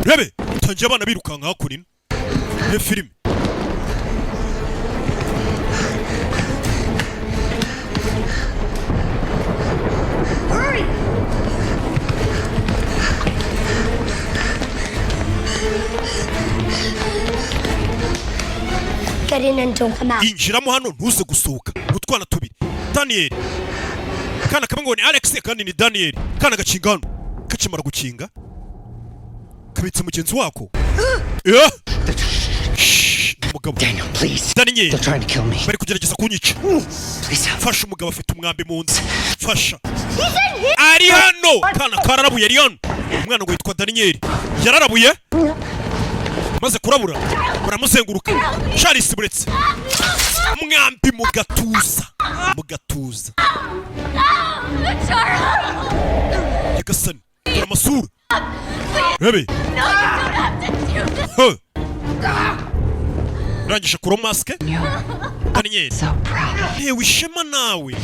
rebe utangiye abana birukanka hakurino iyo filime injiramo hano ntuze gusohoka utwana tubiri Daniel kana kamwe ngo ni Alex kandi ni Daniel kana gakinga hano kacimara gukinga kabitse mugenzi wako umugabo Daniel, please. Daniel They're trying to kill me. bari kugerageza kunyica Please help. fasha umugabo afite umwambi mu nda fasha ari hano kana kararabuye ari hano umwana ngo yitwa Daniel yararabuye maze kurabura baramuzenguruka Charles buretse umwambi mu gatuza Yagasani amasura rebe Rangisha kuro maske Daniel Hewe ishema nawe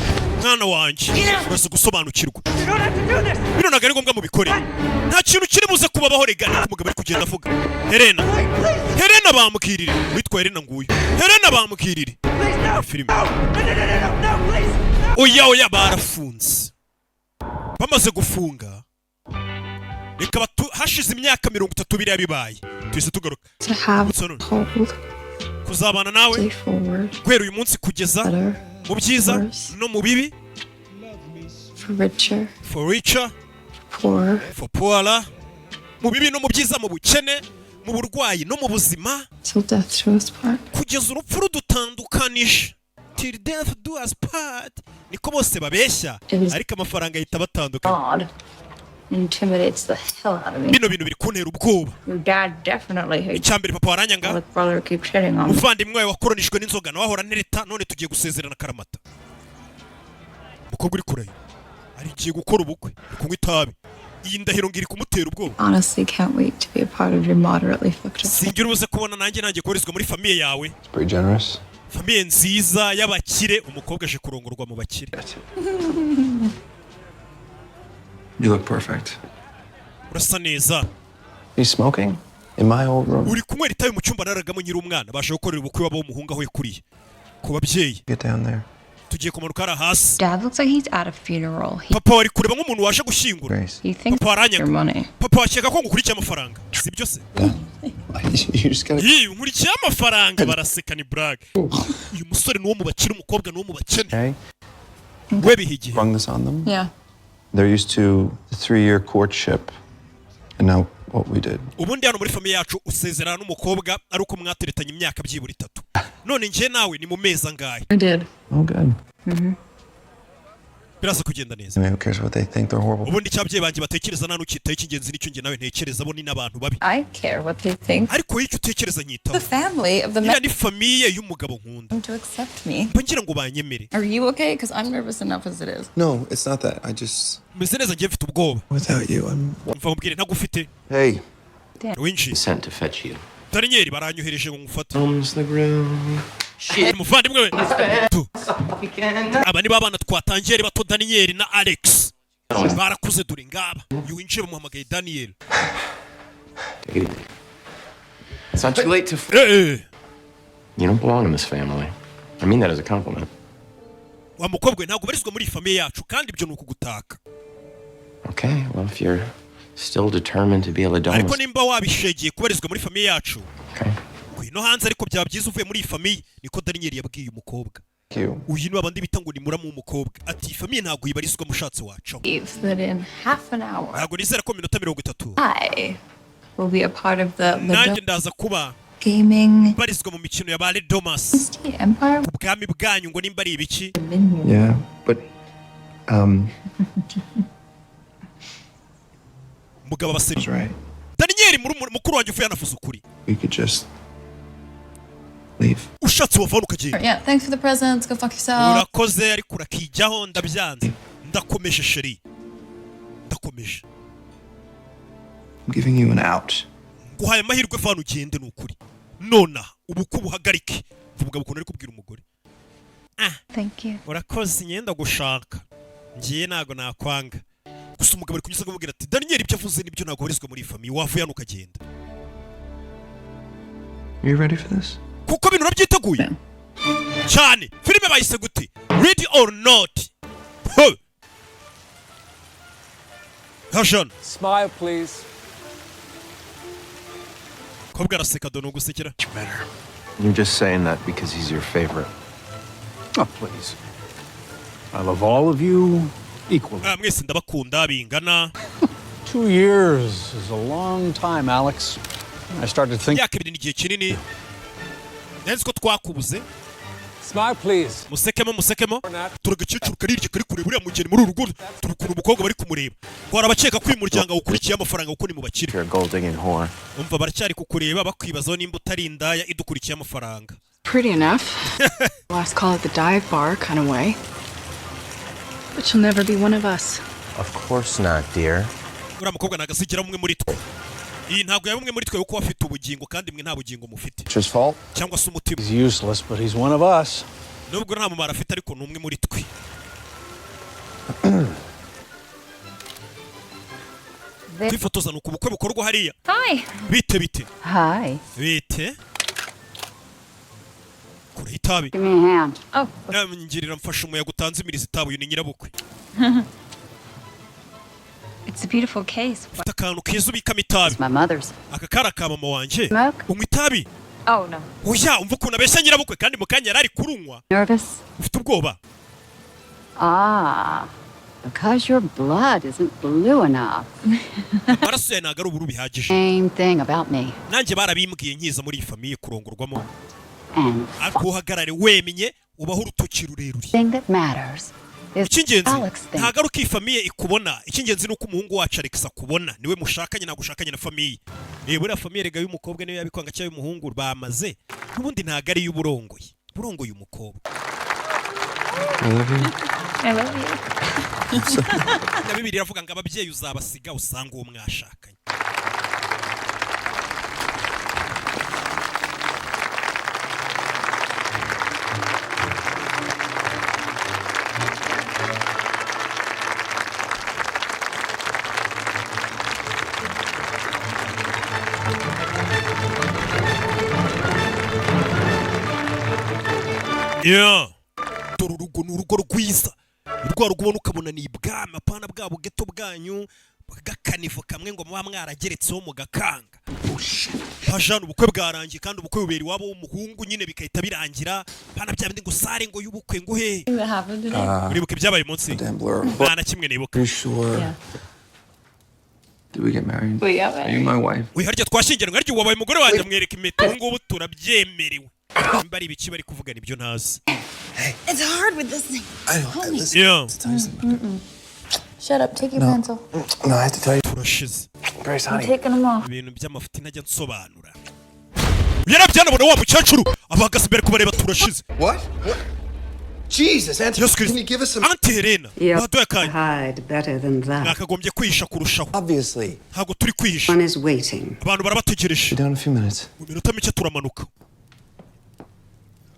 mwana wanje uraza gusobanukirwa bino nagari ngombwa mu bikore nta kintu kiri buze kubabaho regana umugabo ari kugenda avuga Helena bamukirire witwa Helena nguyu Helena bamukirire filime oya barafunze bamaze gufunga reka hashize imyaka 30 biriya bibaye twese tugaruka kuzabana nawe guhera uyu munsi kugeza mu byiza no mu bibi for richer for poorer mu bibi no mu byiza mu bukene mu burwayi no mu buzima kugeza urupfu rudutandukanije till death do us part niko bose babeshya ariko amafaranga yita batandukanye intimidates the hell out of me. Bino bintu biri kuntera ubwoba. Your dad definitely hates Icyambere papa waranyanga. My brother keeps hitting on me. Muvandimwe wakoronishwe n'inzoga nawe ahora nereta none tugiye gusezerana karamata. Mukobwa uri kure. Arigiye gukora ubukwe, kunywa itabi. Iyi ndahiro ngiri kumutera ubwoba. Honestly can't wait to be a part of your moderately fucked up. Singira ubuze kubona nanjye koherezwa muri famille yawe. It's pretty generous. Famille nziza y'abakire umukobwa aje kurongorwa mu bakire. You look perfect. Urasa neza. You smoking? In my old room? Uri kunywera itabi mu cyumba naragamo nyiri umwana bashe gukorera ubukwe wabo umuhungu aho yakuriye. Ku babyeyi. Get down there. Tugiye kumanuka ara hasi. Dad looks like he's at a funeral. Papa wari kureba nk'umuntu waje gushyingura. He thinks your money. Papa wakeka ko ngukurikiye amafaranga. Si byo se? You just gotta... Nkurikiye amafaranga baraseka ni brag. Uyu musore nuwo mu bakire umukobwa nuwo mu bakene. Okay. We bihigiye. Sprung this on them? Yeah. They're used to the 3-year courtship. And now what we did. Ubundi hano muri famille yacu usezerana n'umukobwa ari uko mwateretanye imyaka byibura 3. None nje nawe ni mu mezi angahe? I did. Oh good. Biraza kugenda neza. Who cares what they think? They're horrible. Ubundi cyabye banje batekereza nanu ukitaye cy'ingenzi nicyo nge nawe ntekereza bo ni nabantu babi. I care what they think. Ariko icyo utekereza nyitaho. The family of the man. Ni famille y'umugabo nkunda. To accept me. Bangira ngo banyemere. Are you okay? Because I'm nervous enough as it is. No, it's not that. I just... Meze neza ngiye mfite ubwoba. Without you, I'm... Mva mbwire ntagufite. Hey. Winchi. Sent to fetch you. Daniel baranyohereje ngo ngufate. Homes the ground. Shit. Muvandimwe we. Aba ni babana twatangiye ari bato Daniel na Alex. Barakuze duri ngaba. Winchi bamuhamagaye Daniel. Take it easy. It's not too late to... You don't belong in this family. I mean that as a compliment. Wa mukobwa ntabwo barizwa muri famille yacu kandi ibyo nuko gutaka. Okay, well if you're still determined to be a Ladonis. Ariko nimba wabishegeye kubarizwa muri famille yacu. Okay. No hanze ariko byabyiza uvuye muri famille niko Daniel yabwiye umukobwa. Uyu ni abandi bita ngo ni muramu umukobwa. Ati famille ntabwo yibarizwa mushatse wacu. That in half an hour. Ntabwo nizera ko minota 30. I will be a part of the Nanjye ndaza kuba gaming barizwa mu mikino ya ba Ladonis. Empire. Ubwami bwanyu ngo nimba ari ibiki? Yeah, but Mugabo baseri. Right. Daniel mukuru wanjye uvuye anafuza ukuri. We could just leave. Ushatse wavana ukagenda. Yeah, thanks for the presents. Go fuck yourself. Urakoze ariko urakijyaho ndabyanze. Ndakomeje sheri. Ndakomeje. I'm giving you an out. Nguhaye amahirwe vana ugende nukuri. Nona ubuku buhagarike. Vuga bukuntu ari kubwira umugore. Thank you. Urakoze nyenda gushaka. Ngiye nago nakwanga. gusa umugabo ari kunyuza akamubwira ati Daniel ibyo avuze nibyo ntabwo warizwa muri iyi famiye wavuye hano ukagenda. You ready for this? Kuko bintu urabyiteguye cyane. Filime bayise gute? Ready or not? Hashan. Smile, please. Kobwa araseka dore ugusekera. Better. You're just saying that because he's your favorite. Oh, please. I love all of you equally. Mwese ndabakunda bingana. 2 years is a long time, Alex. I started thinking. Yakabiri n'igihe kinini. Nzi ko twakubuze. Smile, please. Musekemo. Turagakecuru karirye kari kureba uriya mugeni muri urugo. Turukura umukobwa bari kumureba. Kwara abakeka ko uyu muryango ukurikiye amafaranga uko ni mu bakire. You're a gold digging whore. Umva baracyari kukureba bakwibazaho nimba utari indaya idukurikiye amafaranga. Pretty enough. Last call at the dive bar kind of way. But she'll never be one of us. Of course not, dear. Uriya mukobwa nagasigira umwe muri twe. Iyi ntabwo yaba umwe muri twe kuko afite ubugingo kandi mwe nta bugingo mufite. It's his fault. Cyangwa se umutima. He's useless, but he's one of us. Nubwo nta mumara afite ariko ni umwe muri twe. Kwifotoza nuko ubukwe bukorwa hariya. Hi. Bite. Hi. Bite. Kure itabi. Give me a hand. Oh. Ngirira mfasha umuyaga utanze imirizi itabi uyu ni nyirabukwe. It's a beautiful case. Ufite akantu keza ubikamo itabi. My mother's. Aka kara ka mama wanje. Smoke? Unywa itabi. Oh no. Oya umva ukuntu abeshya nyirabukwe kandi mu kanya yarari kurunywa. Nervous? Ufite ubwoba. Ah, because your blood isn't blue enough. Amaraso yawe ntabwo ari ubururu bihagije. Same thing about me. Nanjye barabimbwiye nkiza muri iyi famiye kurongorwamo. And Ariko uhagarare wemenye ubaho urutoki rurerure. thing that matters is Icy'ingenzi Alex thinks. ntabwo ari uko iyi famiye ikubona. Icy'ingenzi ni uko umuhungu wacu Alex akubona. Niwe mushakanye ntabwo ushakanye na famiye. Buriya famiye rega y'umukobwa niyo yabikwanga cyangwa y'umuhungu bamaze. N'ubundi ntabwo ari y'uburongoye. Burongoye umukobwa. I love you. Na Bibiliya iravuga ngo ababyeyi uzabasiga usanga uwo mwashakanye. Yeah. Dore urugo ni urugo rwiza. Urwa rugo ubona ukabona ni ibwami apana bwabo geto bwanyu bagakanivo kamwe ngo muba mwarageretseho mu gakanga. Hajana ubukwe bwarangiye kandi ubukwe bubera iwabo w'umuhungu nyine bikahita birangira. Pana bya bindi ngo sare ngo y'ubukwe ngo he. What happened today? Uribuka ibyabaye umunsi? Damn blur. Nta na kimwe nibuka. Are you sure? Yeah. Did we get married? We got Are you my wife? We harya twashyingiranwe harya wabaye umugore wanjye amwereka impeta ubu ngubu turabyemerewe. Nimba ari ibiki bari kuvuga nibyo ntazi. It's hard with this thing. I know. Listen. Yeah. Tell you something. Shut up. Take your pencil. No, I have to tell you. Turashize. Grace, I'm honey. taking them off. Ibintu by'amafuti ntajya nsobanura. Yarabyanabona wa mukecuru abahagaze imbere kubareba turashize. What? Jesus, Auntie, Yes, can you Chris. give us some... Auntie Helena. Baduye kanya. Hide better than that. Nakagombye kwihisha kurushaho. Obviously. Ntabwo turi kwihisha. One is waiting. Abantu barabategereje. Be down in a few minutes. Mu minota mike turamanuka.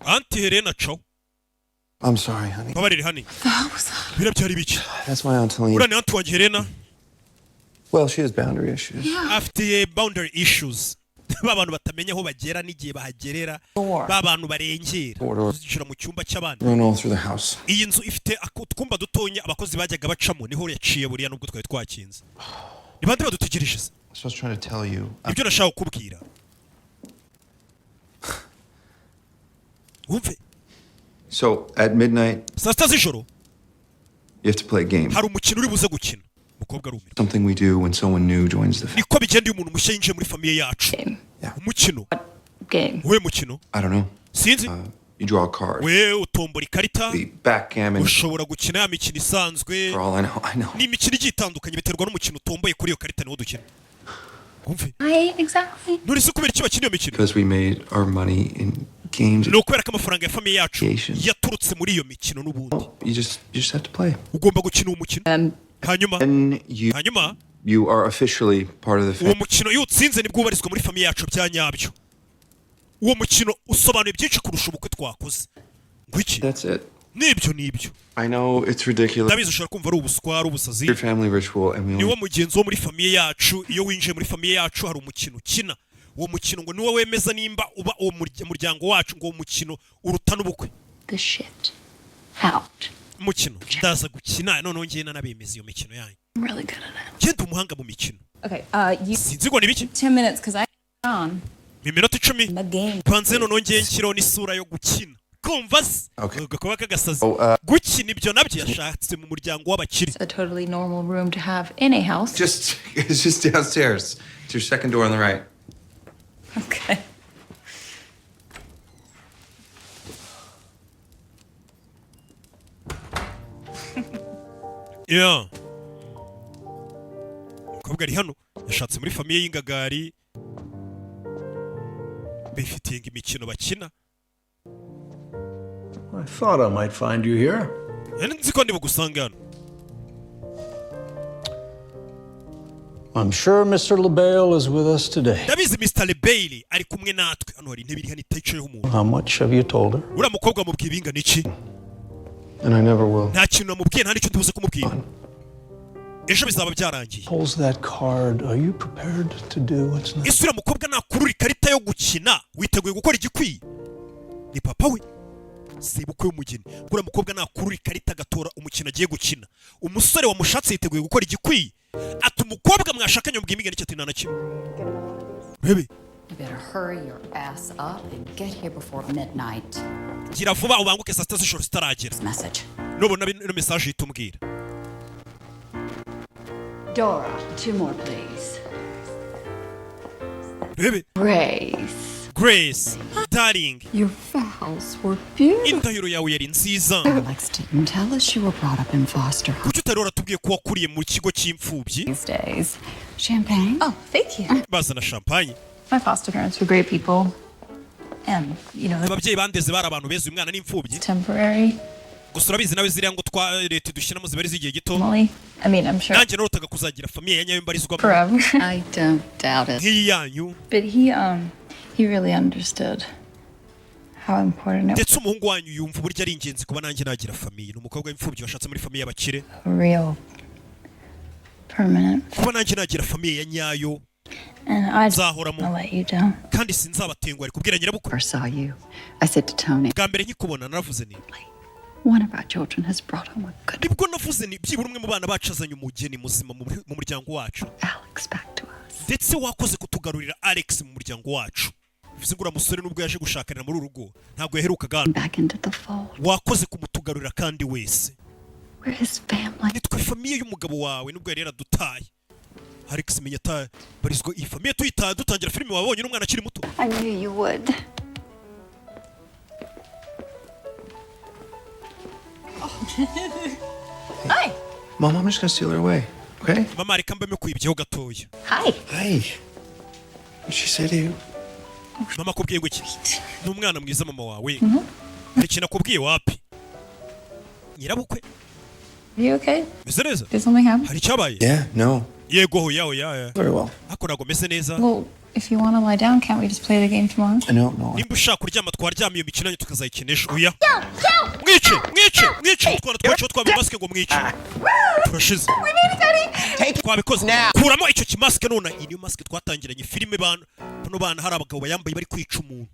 Auntie Helena ciao. I'm sorry, honey. Babarire hani. Birabyari biki. That's my Aunt Helene. Urane Auntie wanjye Helena Well, she has boundary issues. afite boundary issues. Babantu batamenya aho bagera n'igihe bahagerera. Babantu barengera. Zishira mu cyumba cy'abandi. Run all through the house. Iyi nzu ifite utwumba dutonya abakozi bajyaga bacamo niho yaciye buriya nubwo twari twakinze. Ni bande badutegereje se? So I was trying to tell you. Ibyo nashaka kukubwira. Wumve. So at midnight, Saa sita z'ijoro you have to play a game. hari umukino uri buze gukina. Umukobwa arumira. Something we do when someone new joins the family. Niko bigenda iyo umuntu mushya yinjiye muri famiye yacu. Game. Umukino. Game. We mukino. I don't know. Sinzi. You draw a card. We utombora ikarita. The backgammon. Ushobora gukina ya mikino isanzwe. For all I know. Ni imikino igiye itandukanye biterwa n'umukino utomboye kuri iyo karita niwo dukina. Wumve. Exactly. Nurese kubera iki bakina iyo mikino? Because we made our money in games. Ni ukubera ko amafaranga ya famiye yacu Education. yaturutse muri iyo mikino n'ubundi. You just have to play. Ugomba gukina uwo mukino. Hanyuma And you are officially part of the uwo family. mukino iyo utsinze nibwo ubarizwa muri famiye yacu bya nyabyo. Uwo mukino usobanuye byinshi kurusha ubukwe twakoze. Ngwiki. That's it. nibyo I know it's ridiculous. ndabizi ushobora kumva ari ubuswa ari ubusazi Your family ritual and we niwo only mugenzi wo muri famiye yacu iyo winjiye muri famiye yacu hari umukino ukina uwo mukino ngo niwo wemeza nimba uba uwo muryango wacu ngo uwo mukino urutana ubukwe The shit out. umukino ndaza gukina noneho ngiye nanabemeza iyo mikino yanyu I'm really good at it. genda umuhanga mu mikino Okay, you sinzi ngo ni biki 10 minutes because I on iminota 10 the game. panze noneho ngiye nshyiraho n'isura yo gukina kumva se gakuba kagasazi Oh, gukina ibyo nabyo yashatse mu muryango w'abakire A totally normal room to have in a house. it's just downstairs. It's your second door on the right. Okay. yeah umukobwa ari hano yashatse muri famiye y'ingagari bifitiye imikino bakina I thought I might find you here. nzi ko ndi bugusanga hano I'm sure Mr. LaBelle is with us today. ndabizi Mr. LeBailey ari kumwe natwe hano hari intebe iri hano itayicayeho umuntu How much have you told her? uriya mukobwa amubwiye ibingana iki And I never will. nta kintu namubwiye nta n'icyo ndibuze kumubwira ejo bizaba byarangiye Pulls that card. Are you prepared to do what's next? ese uriya mukobwa nakurura ikarita yo gukina witeguye gukora igikwiye ni papa we sebukwe w'umugeni uriya mukobwa nakurura ikarita agatora umukino agiye gukina umusore wamushatse yiteguye gukora igikwiye ati umukobwa mwashakanye mubwiye imigani icyo atina na kimwe bebe You better hurry your ass up and get here before midnight. gira vuba ubanguke saa sita z'ijoro zitaragera Message. nubona ino mesaje ihita umbwira Dora, 2 more, please. bebe Grace. Grace darling Your vows were beautiful. indahiro yawe yari nziza Alex didn't tell us you were brought up in foster home kuki utari waratubwiye ko wakuriye mu kigo cy'imfubyi these days. Champagne? Oh, thank you. bazana champagne My foster parents were great people. And, you know, they're ababyeyi bandeze bari abantu beza uyu mwana n'imfubyi temporary. gusa urabizi nawe ziriya ngo twa leta dushyiramo ziba ari z'igihe gito Family. I mean, I'm sure nanjye narotaga kuzagira famiye ya nyayo mbarizwamo forever. I don't doubt it. nk'iyi yanyu But he really understood how important it ndetse umuhungu wanyu yumva uburyo ari ingenzi kuba nanjye nagira famiye ni umukobwa w'imfubyi washatse muri famiye y'abakire was real permanent. kuba nanjye nagira famiye ya nyayo And I don't nzahoramo let you down. kandi sinzabatenguha ari kubwira nyirabukwe First saw you. I said to Tony, bwa mbere nkikubona naravuze ni one of our children has brought home a good nibwo navuze ni byibura umwe mu bana bacu azanye umugeni muzima mu muryango wacu Alex back to us. ndetse wakoze kutugarurira Alex mu muryango wacu bivuze ngo uriya musore nubwo yaje gushakanira muri uru rugo ntabwo yaherukaga hano Back into the fold. wakoze kumutugarurira kandi wese We're his family. nitwe famiye y'umugabo wawe nubwo yari yaradutaye Alex menya barizwa iyi famiye tuyitaye dutangira filime wabonye n'umwana akiri muto I knew you would. Hi. Mom, I'm just gonna steal her away, okay? mama reka mbame kwibyeho gatoya Hi. Hey. What'd she say to you? mama akubwiye ngo iki ni umwana mwiza mama wawe hari ikintu akubwiye wapi nyirabukwe Are you okay? meze neza Did something happen? hari icyabaye Yeah, no. yego hoya Very well. ariko ntabwo meze neza Well, if you want to lie down, can't we just play the game tomorrow? No. nimba ushaka kuryama twaryama iyo mikino yanyu tukazayikinisha oya mwice utwana twaciwe twambaye masike ngo mwice turashize twabikoze kuramo icyo kimasike none iyi niyo masike twatangiranye filime bano bana hari abagabo bayambaye bari kwica umuntu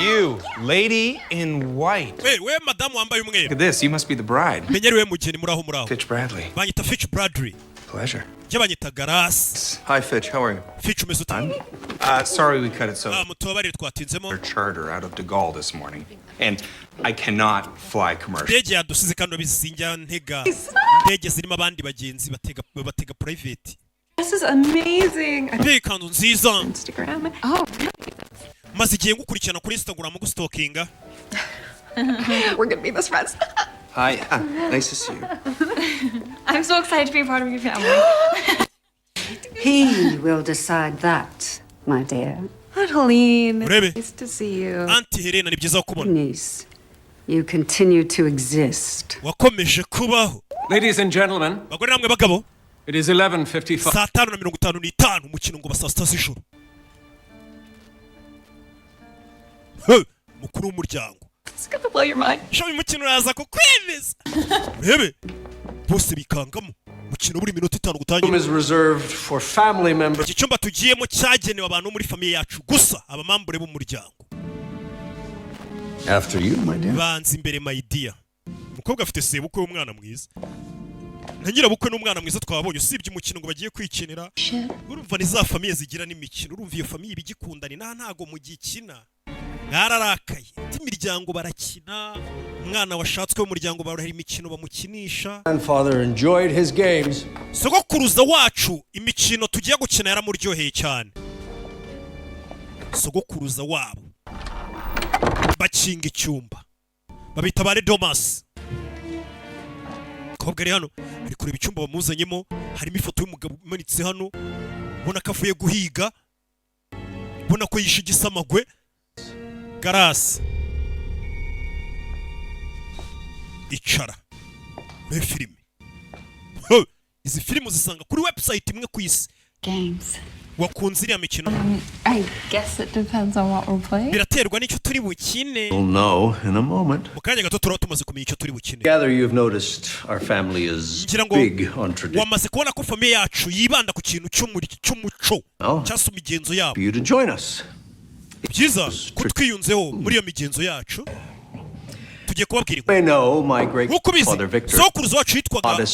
You, lady in white. we madamu wambaye Look umweru at this. You must be the bride. menyeri we mugeni muraho Fitch Bradley. banyita Fitch Bradley Pleasure. njye banyita Garasi Hi, Fitch. How are you? Fitch umeze ute Sorry we cut it so. mutubabarire twatinzemo Our charter out of De Gaulle this morning, and I cannot fly commercial. indege yadusize kandi urabizi sinjya ntega indege zirimo abandi bagenzi batega private This is amazing. mbega ikanzu nziza Instagram. Oh, maze igihe ngukurikirana kuri Instagram gustokinga we're gonna be best friends. Hi. Nice to see you. I'm so excited to be a part of your family. He will decide that, my dear. Adeline, urebe nice to see you. anti Helena ni byiza kubona Niece, you continue to exist. wakomeje kubaho Ladies and gentlemen, bagore namwe bagabo it is 11:55. saa 5:55 umukino ngo saa 6 z'ijoro mukuru w'umuryango. It's gonna blow your mind. Shawe umukino uraza kukwemeza. Urebe bose bikangamo umukino buri minota 5 gutangira. Room is reserved for family members. Iki cyumba tugiyemo cyagenewe abantu muri famiye yacu gusa abamambure b'umuryango. After you, my dear. Banza imbere my dear. Umukobwa afite sebukwe w'umwana mwiza. Na nyirabukwe n'umwana mwiza twabonye usibye umukino ngo bagiye kwikinira. Urumva ni za famiye zigira n'imikino. Urumva iyo famiye ibigikundana ntago mugikina. Nararakaye. Imiryango barakina. Umwana washatswe w'umuryango barahira imikino bamukinisha. Grandfather enjoyed his games. Sogokuruza wacu imikino tugiye gukina yaramuryoheye cyane. Sogokuruza wabo bakinga icyumba babita bare Domas. Kobwa ari hano ari kureba icyumba bamuzanyemo, harimo ifoto y'umugabo umanitse hano, ubona ko avuye guhiga, ubona ko yishe igisamagwe. Garasi icara muri filime. Izi filime zisanga kuri website imwe ku isi. Games. Wakunze iriya mikino? I guess it depends on what we're playing. Biraterwa n'icyo turi bukine. We'll know in a moment. Mu kanya gato turaba tumaze kumenya icyo turi bukine. Gather you've noticed our family is big on tradition. Wamaze kubona ko famiye yacu yibanda ku kintu cy'umuco cyangwa imigenzo yabo. For you to join us. Byiza kutwiyunzeho muri iyo migenzo yacu. Tugiye kubabwira I know my great father Victor. Sokuruza wacu yitwaga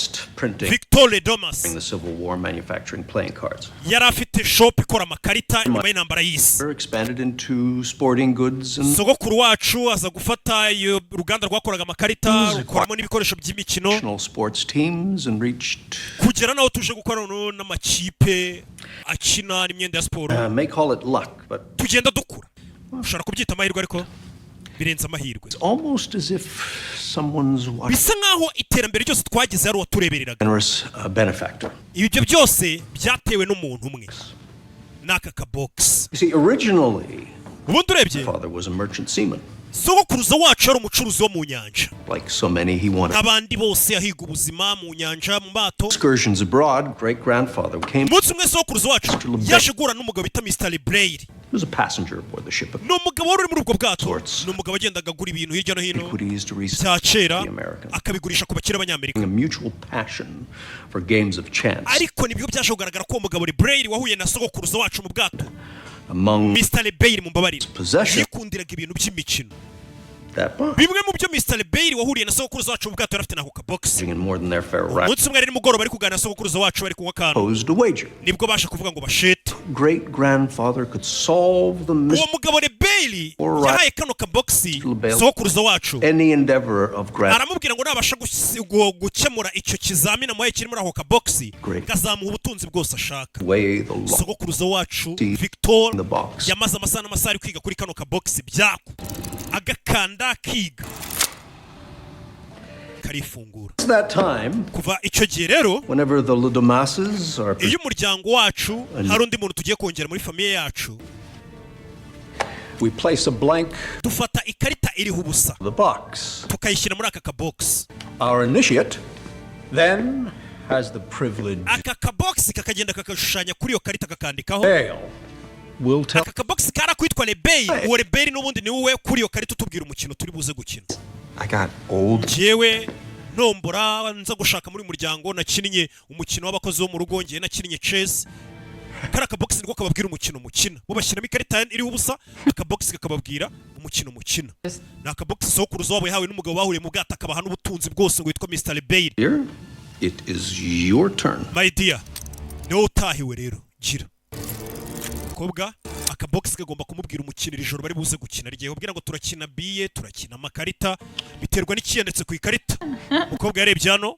Victor Domas. The Civil War manufacturing playing cards. Yari afite shop ikora amakarita nyuma y'intambara y'isi. Expanded into sporting goods and Sogokuru wacu aza gufata iyo ruganda rwakoraga amakarita rukoramo n'ibikoresho by'imikino. Sports teams and reached kugera naho tuje gukora n'amakipe akina n'imyenda ya siporo. May call it luck, but tugenda dukura. Ushobora kubyita amahirwe ariko birenze amahirwe. It's almost as if someone's watching. Bisa nkaho iterambere ryose twagize ari waturebereraga. Generous benefactor. Ibyo byose byatewe n'umuntu umwe. Naka ka box. You see, originally, ubundi urebye, father was a merchant seaman. Sogokuruza wacu ari umucuruzi wo mu nyanja. Like so many, he wanted. Abandi bose ahiga ubuzima mu nyanja mu bato. Excursions abroad. Great grandfather came. Umunsi umwe Sogokuruza wacu yaje guhura n'umugabo bita Mr. Lebrail. He was a passenger aboard the ship. No mugabo wari muri ubwo bwato. No mugabo agendaga agura ibintu hirya no hino. Bya kera akabigurisha ku bakire b'Abanyamerika. A mutual passion for games of chance. Ariko nibyo byaje kugaragara ko umugabo Lebrail wahuye na Sogokuruza wacu mu bwato. Among Mr. Lebrail mu mbabarira. Yikundiraga ibintu by'imikino. Bimwe mu byo Mr. Lebrail wahuriye na Sogokuruza wacu mu bwato yarafite nako ka box. Umunsi umwe ari mugoroba ari kuganira na Sogokuruza wacu bari kunywa kantu. Nibwo basha kuvuga ngo bashete. Great grandfather could solve the mystery. Uwo mugabo Lebrail yahaye kano ka box Sogokuruza wacu. Any endeavor of aramubwira ngo nabasha gukemura icyo kizamini amuhaye kiri muri ako ka box kazamuha ubutunzi bwose ashaka. Sogokuruza wacu Victor yamaze amasaha n'amasaha ari kwiga kuri kano ka box byako. Agakanda kiga karifungura. Kuva icyo gihe rero iyo umuryango wacu hari undi muntu tugiye kongera muri famiye yacu, we place a blank dufata ikarita iriho ubusa tukayishyira muri aka ka box. Our initiate then has the privilege. Aka ka box kakagenda kakashushanya kuri iyo karita kakandikaho. Aka ka box karakwitwa Lebrail. Uwo Lebrail n'ubundi ni wowe kuri iyo karita utubwira umukino turi buze gukina. I got old. Jewe nombora nza gushaka muri muryango nakinnye umukino w'abakozi bo mu rugo, ngiye nakinnye chess. Kara ka box niko kababwira umukino mukina. Bo bashyiramo ikarita iriho ubusa, aka box kakababwira umukino mukina. Na aka box Sogokuruza wabo yahawe n'umugabo bahuriye mu bwato akabaha n'ubutunzi bwose ngo yitwa Mr. Lebrail. It is your turn. My dear, niwe utahiwe rero. Gira kobwa aka box kagomba kumubwira umukino ijoro bari buze gukina. Rigiye kubwira ngo turakina biye, turakina amakarita, biterwa n'ikiyanditse ku ikarita. Umukobwa yarebye hano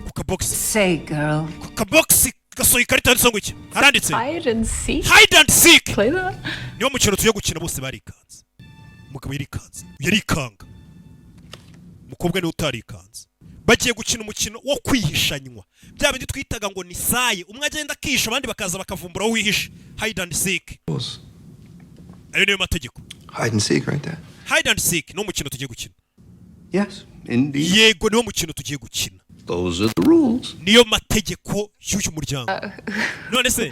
ku ka box. Say girl. Ku ka box gasohoye ikarita yanditse ngo iki? Haranditse Hide and seek. Hide and seek. Play that. Niyo mukino tugiye gukina bose barikanze. Umugabo yarikanga. Umukobwa niwe utarikanze. Bagiye gukina umukino wo kwihishanywa. Bya bindi twitaga ngo ni saye. Umwe agenda akisha abandi bakaza bakavumbura aho wihishe. Hide and seek. Ayo niyo mategeko. Hide and seek right there. Hide and seek no mukino tugiye gukina. Yes, indeed. Yego niyo mukino tugiye gukina. Those are the rules. Niyo mategeko y'uyu muryango. None se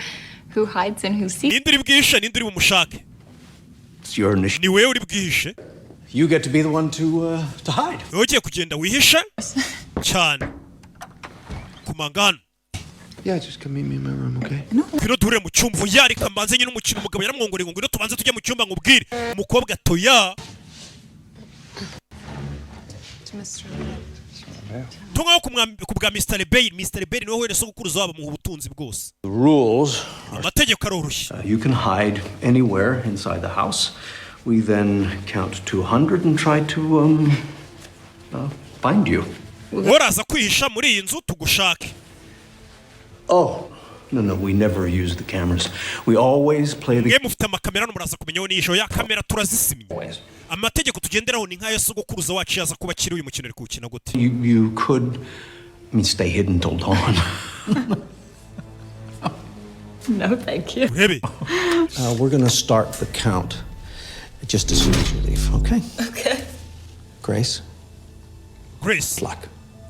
who hides and who seeks? Ninde uri bwihishe ninde uri bumushake? It's your initiative. Ni wewe uri bwihishe you get to be the one to hide. Ugiye kugenda wihisha cyane kumangana. Yeah, just come meet me in my room, okay? Ngwino duhure mu cyumba yari kambanze nyine umukino umugabo yaramwongoreye ngo ngwino tubanze tujye mu cyumba ngubwire. Umukobwa toya. Tunga kubwa Mr. Bay niwe werese gukuruza wabo mu butunzi bwose. The rules. Amategeko aroroshye. You can hide anywhere inside the house. We then count to 100 and try to find you. Waraza kwihisha muri iyi nzu tugushake. Oh, no, we never use the cameras. We always play the... Mufite amakamera n'umuraza kumenyaho n'isho ya kamera turazisimye. Amategeko tugenderaho ni nkayo sogokuruza wacu yaza kuba kiri uyu mukino ari kuwukina gute. You could, stay hidden till dawn. No, thank you. Rebe. We're gonna start the count just as soon as you leave, okay? Okay. Grace. Luck.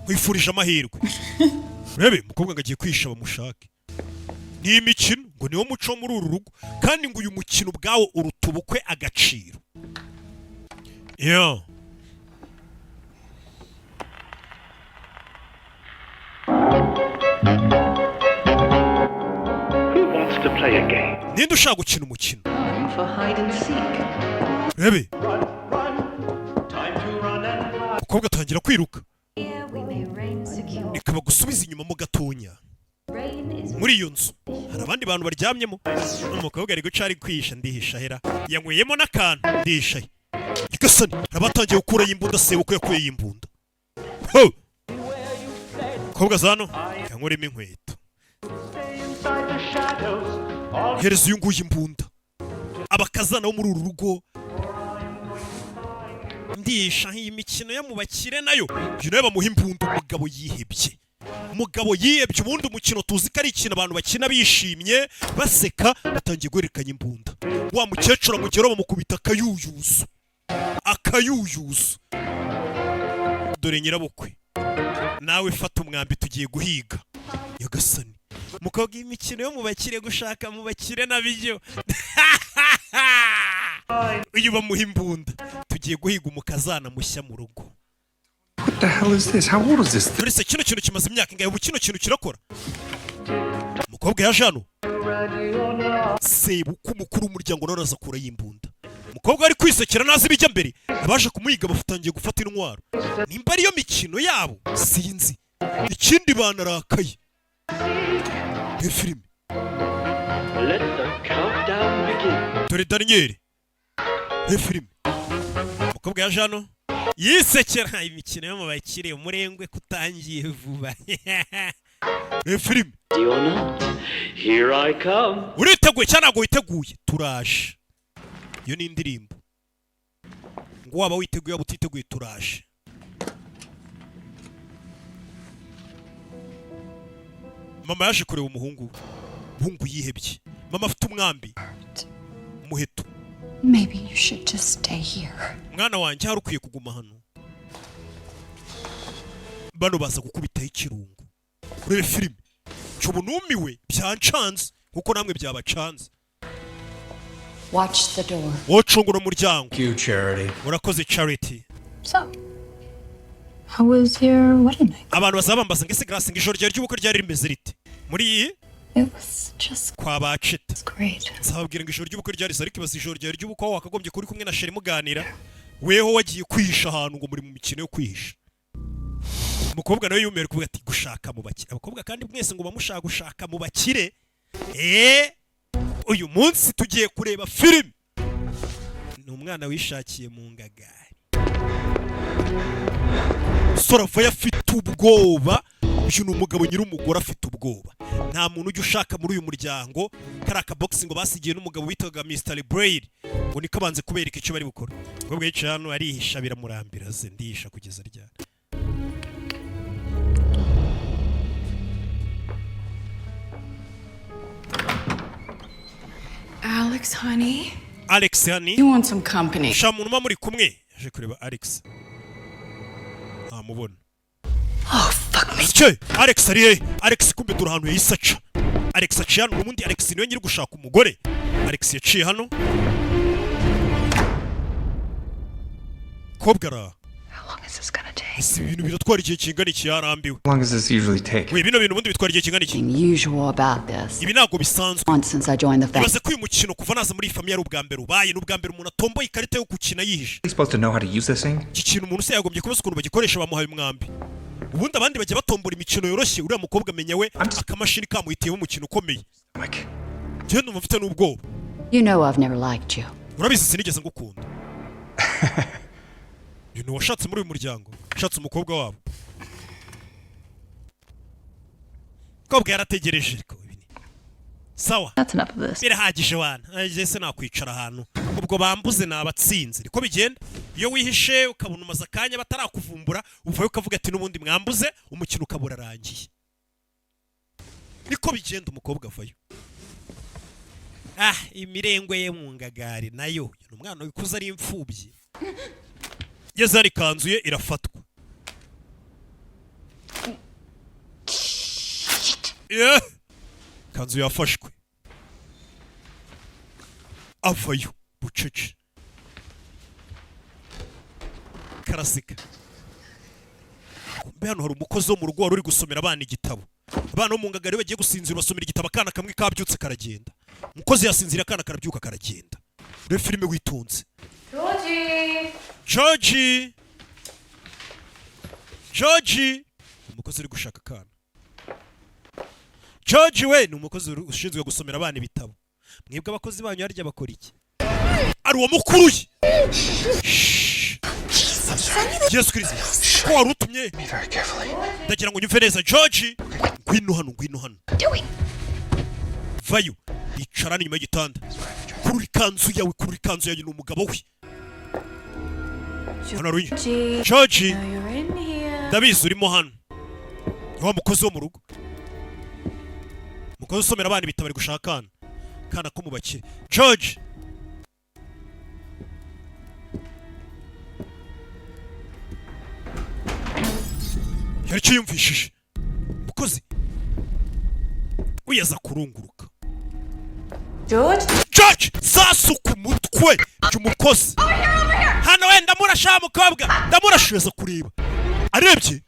Wifurije amahirwe. Rebe, mukobwa ngagiye kwisha bamushake. Ni imikino ngo niwo muco muri uru rugo kandi ngo uyu mukino bwawo urutubukwe agaciro. Yeah. Who wants to play a game? Ninde ushaka gukina umukino? For hide and seek. Rebe. Mukobwa atangira kwiruka. Ikaba gusubiza inyuma mu gatonya. Muri iyo nzu hari abandi bantu baryamyemo. Umukobwa ari guca ari kwihisha ndihisha hera. Yanyweyemo n'akantu ndihisha. Igasani abatangiye gukura y'imbunda sebuko yakuye y'imbunda. Ho! Mukobwa zano yankuremo inkweto. Hereza uyu nguyu imbunda. Abakazana bo muri uru rugo ndisha iyi mikino yo mubakire nayo nayo bamuha imbunda. Umugabo yihebye. Umugabo yihebye ubundi umukino tuzi ko ari ikintu abantu bakina bishimye baseka batangiye guhererekanya imbunda. Wa mukecuru amugeraho bamukubita akayuyuzo. Dore nyirabukwe nawe fata umwambi tugiye guhiga. Yagasani mukobwa imikino yo mubakire gushaka mubakire nabyo. Uyu bamuha imbunda tugiye guhiga umukazana mushya mu rugo. What the hell is this? How old is this? Turese kino kintu kimaze imyaka ingahe ubu kino kintu kirakora. Umukobwa yaje hano. Sebuku mukuru w'umuryango naraza kura y'imbunda. Umukobwa ari kwisekera nazi bijya mbere. Abaje kumuhiga bafutangiye gufata intwaro. Nimba ariyo mikino yabo sinzi. Ikindi banarakaye. Ni filime. Let the countdown begin. Dore Daniel. Ni filime. Umukobwa yaje hano. Yisekera imikino yo mubakire umurengwe kutangiye vuba. Ni filime. Here I come. Uriteguye cyane ntabwo witeguye. Turaje. Iyo ni indirimbo. Ngo waba witeguye waba utiteguye turaje. Mama yaje kureba umuhungu. Umuhungu yihebye. Mama afite umwambi. Umuheto. Maybe you should just stay here. Mwana wanjye hari ukwiye kuguma hano. Bano baza gukubitaho ikirungu. Kurebe filime. Cyo numiwe byancanze kuko namwe byabacanze. Watch the door. Wocungura umuryango. Thank you, Charity. Urakoze Charity. So, how was your wedding night? Abantu bazabambaza ngese Grace ngijoro rya ry'ubukwe ryari rimeze rite. Muri iyi It was just kwa bacita. great. Nzababwira ngo ijoro ry'ubukwe ryari ariko ibaza ijoro rya ry'ubukwe aho wakagombye kuri kumwe na Sheri muganira. Weho wagiye kwihisha ahantu ngo muri mu mikino yo kwihisha. Umukobwa nawe yumera kuvuga ati gushaka mu bakire. Abakobwa kandi mwese ngo bamushaka gushaka mu bakire. Uyu munsi tugiye kureba filime. Ni umwana wishakiye mu ngagari. Sorava yafite ubwoba. Uyu ni umugabo nyiri umugore afite ubwoba. Nta muntu ujya ushaka muri uyu muryango karaka boxing basigiye n'umugabo witaga Mr. Braid ngo niko banze kubereka icyo bari bukora. Ubwo yica hano arihisha biramurambira ze ndihisha kugeza ryari. Alex, honey. Alex, honey. You want some company? Shamuntu muri kumwe. Yaje kureba Alex. Mubona. Oh, fuck me. Cye, Alex ari Alex kumbe dura hano yisaca. Alex aciye hano ubundi Alex niwe nyiri gushaka umugore. Alex yaciye hano. umukobwa ara How long is this gonna take? ese ibintu biratwara igihe kingana iki yarambiwe How long does this usually take? we bino bintu ubundi bitwara igihe kingana iki Unusual about this. ibi ntabwo bisanzwe Once since I joined the family. ibaze ko uyu mukino kuva naza muri iyi famiye ari ubwa mbere ubaye n'ubwa mbere umuntu atomboye ikarita yo gukina yihishe Are you supposed to know how to use this thing? iki kintu umuntu se yagombye kubaza ukuntu bagikoresha bamuhaye umwambi ubundi abandi bajya batombora imikino yoroshye uriya mukobwa amenya we akamashini kamuhitiyemo umukino ukomeye Mike. njyewe numva mfite n'ubwoba You know I've never liked you. urabizi sinigeze ngukunda uyu washatse muri uyu muryango washatse umukobwa wabo umukobwa yarategereje ariko sawa That's enough of this. birahagije wana ese nakwicara ahantu ubwo bambuze nabatsinze niko bigenda iyo wihishe ukabona umaze akanya batarakuvumbura uvayo ukavuga ati n'ubundi mwambuze umukino ukabura arangiye niko bigenda umukobwa avayo imirengwe ye mu ngagari nayo ni umwana wikuze ari imfubyi yeze ari ikanzu ye irafatwa ikanzu yafashwe avayo bucece karasika kumbe hano hari umukozi wo mu rugo wari uri gusomera abana igitabo abana bo mu ngagari bagiye gusinzira basomera igitabo akana kamwe kabyutse karagenda umukozi yasinzira akana karabyuka karagenda rero filime witonze Georgie umukozi uri gushaka akana George we ni umukozi ushinzwe gusomera abana ibitabo mwebwe abakozi banyu harya bakora iki ari uwo mukuru ye Yesu Kristo ko wari utumye ndagira ngo nyumve neza George ngwino hano vayo icara inyuma y'igitanda kurura ikanzu yawe ni umugabo we hano ruye George ndabizi urimo hano ni wa mukozi wo mu rugo umukozi usomera abana ibitabo ari gushaka kana ko mu bakire George yari cyiyumvishije umukozi uyaza kurunguruka George sasuka umutwe cy'umukozi hano wenda murashaka mukobwa ndamurasheza kureba arebye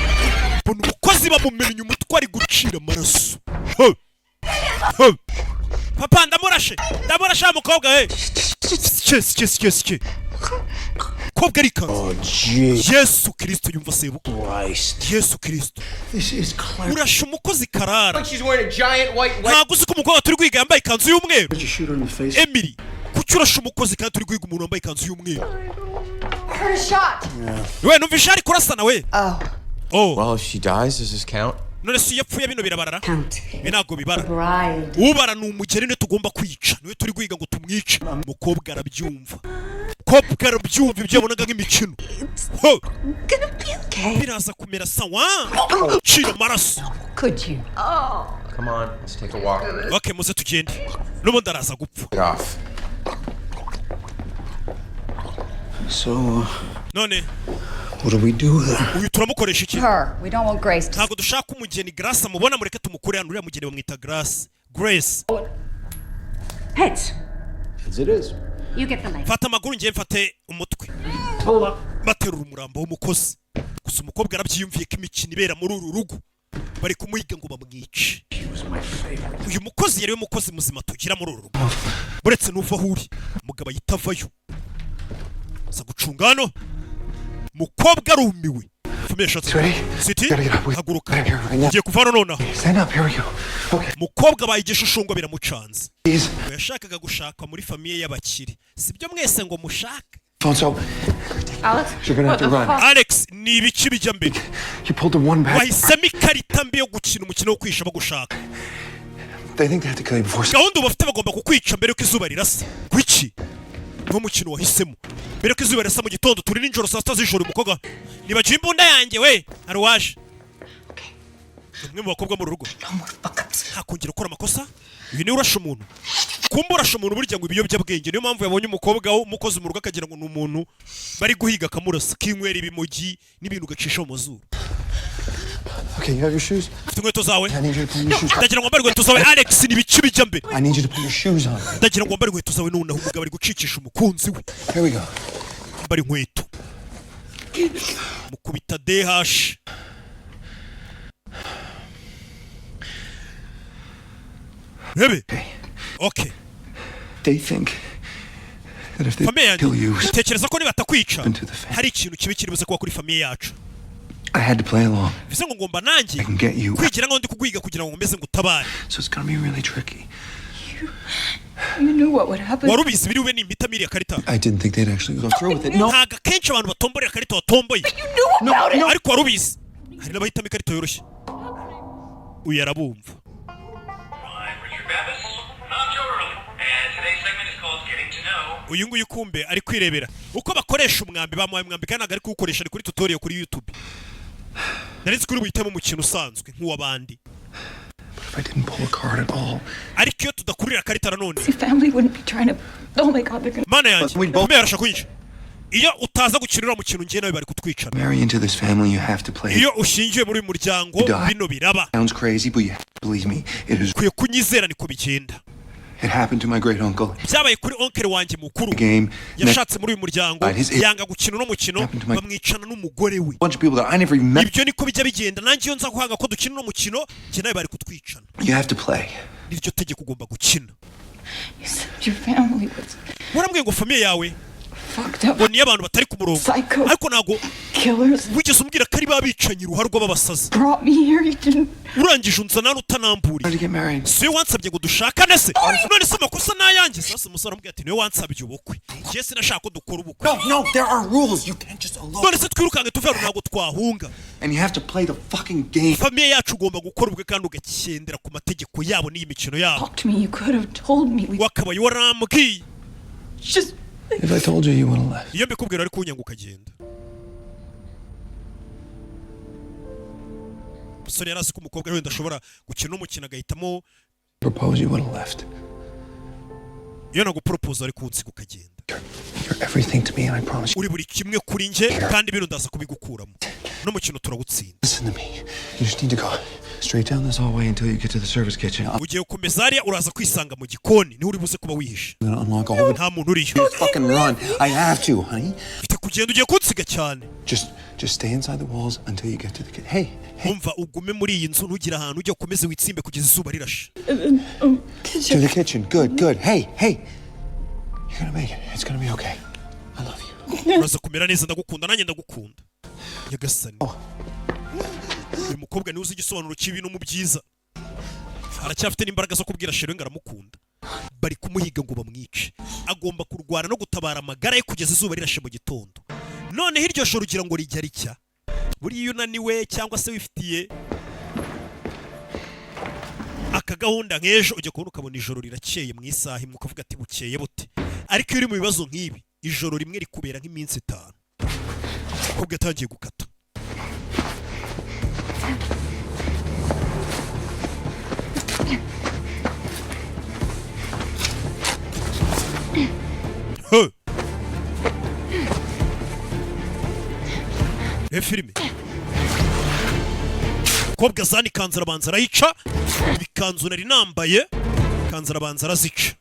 mbona umukozi bamumenya umutwe ari gucira amaraso papa ndamurashe mukobwa sike kobwa arika Yesu Kristo yumva sebuko Yesu Kristo urashe umukozi karara ntabwo uzi ko umukobwa turi kwiga yambaye ikanzu y'umweru Emily kuki urashe umukozi kandi turi kwiga umuntu wambaye ikanzu y'umweru we numvishe ari kurasana we Well, if she dies, does this count? none si yapfuye bino birabarara binago bibara ubara ni umugeri ne tugomba kwica niwe turi kwiga ngo tumwice umukobwa arabyumva ibyo yabonaga nk'imikino biraza kumera sawa cira amaraso Come on, let's take a walk. okay muze tugende n'ubundi araza gupfa Get off. So, none what do we do then? uyu turamukoresha iki Her. We don't want Grace to. ntabwo dushaka umugeni Grace amubona mureke tumukure hano uriya mugeni bamwita Grace Heads. As it is. You get the leg. fata amaguru ngiye mfate umutwe baterura umurambo w'umukozi gusa umukobwa arabyiyumviye ko imikino ibera muri uru rugo bari kumuhiga ngo bamwice uyu mukozi yari we mukozi muzima tugira muri uru rugo buretse n'uva aho uri umugabo ahita avayo aza gucunga hano mukobwa arumiwe Siti haguruka ugiye kuva hano nonaha mukobwa baye igishushango biramucanze yashakaga gushaka muri famiye y'abakire sibyo mwese ngo mushaka Alex ni ibiki bijya mbere wahisemo ikarita mbi yo gukina umukino wo kwisha bagushaka gahunda bafite bagomba kukwica mbere yuko izuba rirasa gwiki niwo mukino wahisemo mbere yuko izuba rirasa mu gitondo turi nijoro saa sita z'ijoro umukobwa nibagiwe imbunda yanjye we hari uwaje umwe mu bakobwa mu rugo ntakongera gukora amakosa uyu niwe urasha umuntu kumba urasha umuntu burya ngo ibiyobyabwenge niyo mpamvu yabonye umukobwa umukozi mu rugo akagira ngo ni umuntu bari guhiga akamurasa kinywera ibimogi n'ibintu ugacisha mu mazuru Okay, you have your shoes? ufite inkweto zawe I need you to put your shoes on. ndagira ngo wambare inkweto zawe Alex ni ibiki bijya mbere I need you to put your shoes on. ndagira ngo wambare inkweto zawe noneho umugabo ari gucikisha umukunzi we Here we go. wambare inkweto mukubita DH. Rebe. Okay. They think that if they Famiye kill you, yanjye tekereza ko nibatakwica into the family. hari ikintu kibi kiri buze kuba kuri famiye yacu. I had to play along. Bivuze ngo ngomba nanjye I can get you. kwigira ngo ndi kugwiga kugira ngo ngomeze ngutabare. So it's gonna be really tricky. You knew what would happen. Wari ubizi biri ube nimpita miriya karita. I didn't think they'd actually go through with it. No. Ntago akenshi abantu batomborera karita batomboye. You knew about it. Ariko wari ubizi hari n'abahitamo ikarita yoroshye. Uyu arabumva. Uyu nguyu kumbe ari kwirebera uko bakoresha umwambi, bamuhaye umwambi kandi ntabwo ari kuwukoresha, ari kuri tutorial kuri YouTube. Narizi kuri buhitamo umukino usanzwe nk'uw'abandi. If I didn't pull a card at all, Ariko iyo tudakurira karita nanone The family wouldn't be trying to. Oh my God, they're gonna. mana yanjye We both- kumbe yarasha kwica. Iyo utaza gukinira umukino njye nawe bari kutwicana. marry into this family, you have to play. Iyo ushingiye muri uyu muryango bino biraba. Sounds crazy, but you have to believe me. It is. Ukwiye kunyizera niko bigenda. It happened to my great uncle. Byabaye kuri onkere wanjye mukuru. Game. Yashatse muri uyu muryango yanga gukina uno mukino Happened to my- bamwicana n'umugore we. Bunch of people that I never even met. Ibyo niko bijya bigenda, nanjye iyo nza guhanga ko dukina uno mukino njye nawe bari kutwicana. You have to play. Niryo tegeko ugomba gukina. You said your family was Warambwiye ngo famiye yawe fucked up. ngo niyo abantu batari ku murongo, Psycho. ariko ntago Killers wigeze umbwira ko ari babicanyi uruhare rw'abasazi. brought me here. You didn't. Urangije unzana utanamburiye. How'd you get married? Si we wansabye ngo dushakane se? None se amakosa n'ayanjye? Sasa umusore aramubwira ati niwe wansabye ubukwe. Njye sinashaka ko dukora ubukwe. No, there are rules. You can't just alone. None se twirukange tuve hano ntabwo twahunga. And you have to play the fucking game. Famiye yacu ugomba gukora ubukwe kandi ugagendera ku mategeko yabo n'iyi mikino yabo. Talk to me. You could have told me. We Wakabaye warambwiye. just. If I told you, you would have left. Iyo mbikubwira ari kunyanga ukagenda. Umusore yari azi ko umukobwa wenda ashobora gukina umukino agahitamo. Propose, you would have left. Iyo nagupropose ari kunsiga ukagenda. You're everything to me, and I promise you. Uri buri kimwe kuri njye kandi bino ndaza kubigukuramo. No mukino turawutsinda. Listen to me. You just need to go straight down this hallway until you get to the service kitchen. I'm Ugiye gukomeza hariya uraza kwisanga mu gikoni niho uri buze kuba wihishe. gonna unlock all the Nta muntu uriyo. fucking run. I have to, honey. Mfite kugenda ugiye kunsiga cyane. Just stay inside the walls until you get to the kitchen. Hey. Umva ugume muri iyi nzu ntugire ahantu ujya ukomeze witsimbe kugeza izuba rirashe. To the kitchen. Good. Hey. You're gonna make it. It's gonna be okay. I love you. Uraza kumera neza, ndagukunda nanjye ndagukunda. Nyagasani. Uyu mukobwa niwe uzi igisobanuro cy'ibintu mu byiza. Aracyafite n'imbaraga zo kubwira Sheri ngo aramukunda. Bari kumuhiga ngo bamwice. Agomba kurwana no gutabara amagara ye kugeza izuba rirashe mu gitondo. Noneho iryo joro ugira ngo rijya ricya. Buriya unaniwe cyangwa se wifitiye aka gahunda nk'ejo ujya kubona ukabona ijoro rirakeye mu isaha imwe ukavuga ati bukeye bute. Ariko iyo uri mu bibazo nk'ibi ijoro rimwe rikubera nk'iminsi 5. Kubwo yatangiye gukata. Filime kobwa zani kanzu arabanza arayica, ibikanzu nari nambaye kanzu arabanza arazica.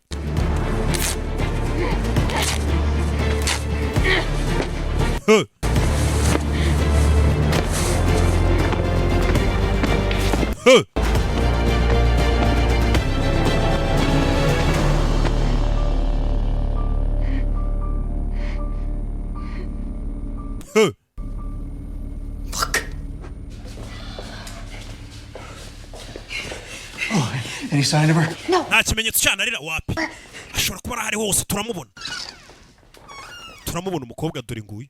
Any sign of her? Nta kimenyetso cyanarira wapi. Ashobora kuba ahari hose turamubona. Turamubona umukobwa dore nguyu.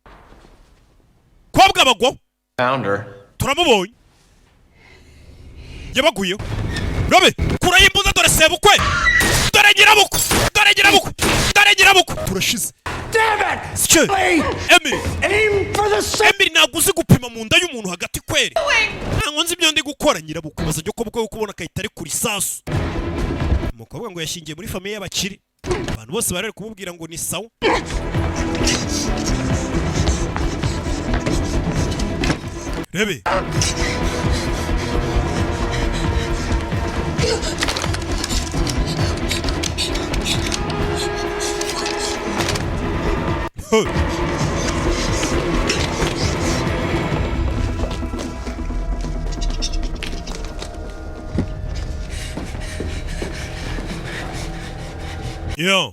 Kobwa bagwa. Found her. Turamubonye. Yabaguye. Robe, kurayo imbuza dore sebukwe. Dore nyirabukwe. Dore nyirabukwe. Dore nyirabukwe. Turashize. Damn it! Sike. Emily. Aim for the sun! Emily naguze gupima mu nda y'umuntu hagati kweri. Ntango nzi ibyo ndi gukora nyirabukwe baza cyo kobwa kubona kayitare kuri sasu. Umukobwa ngo yashingiye muri famiye y'abakiri. Abantu bose barari kumubwira ngo ni sawa. Rebe. Yo.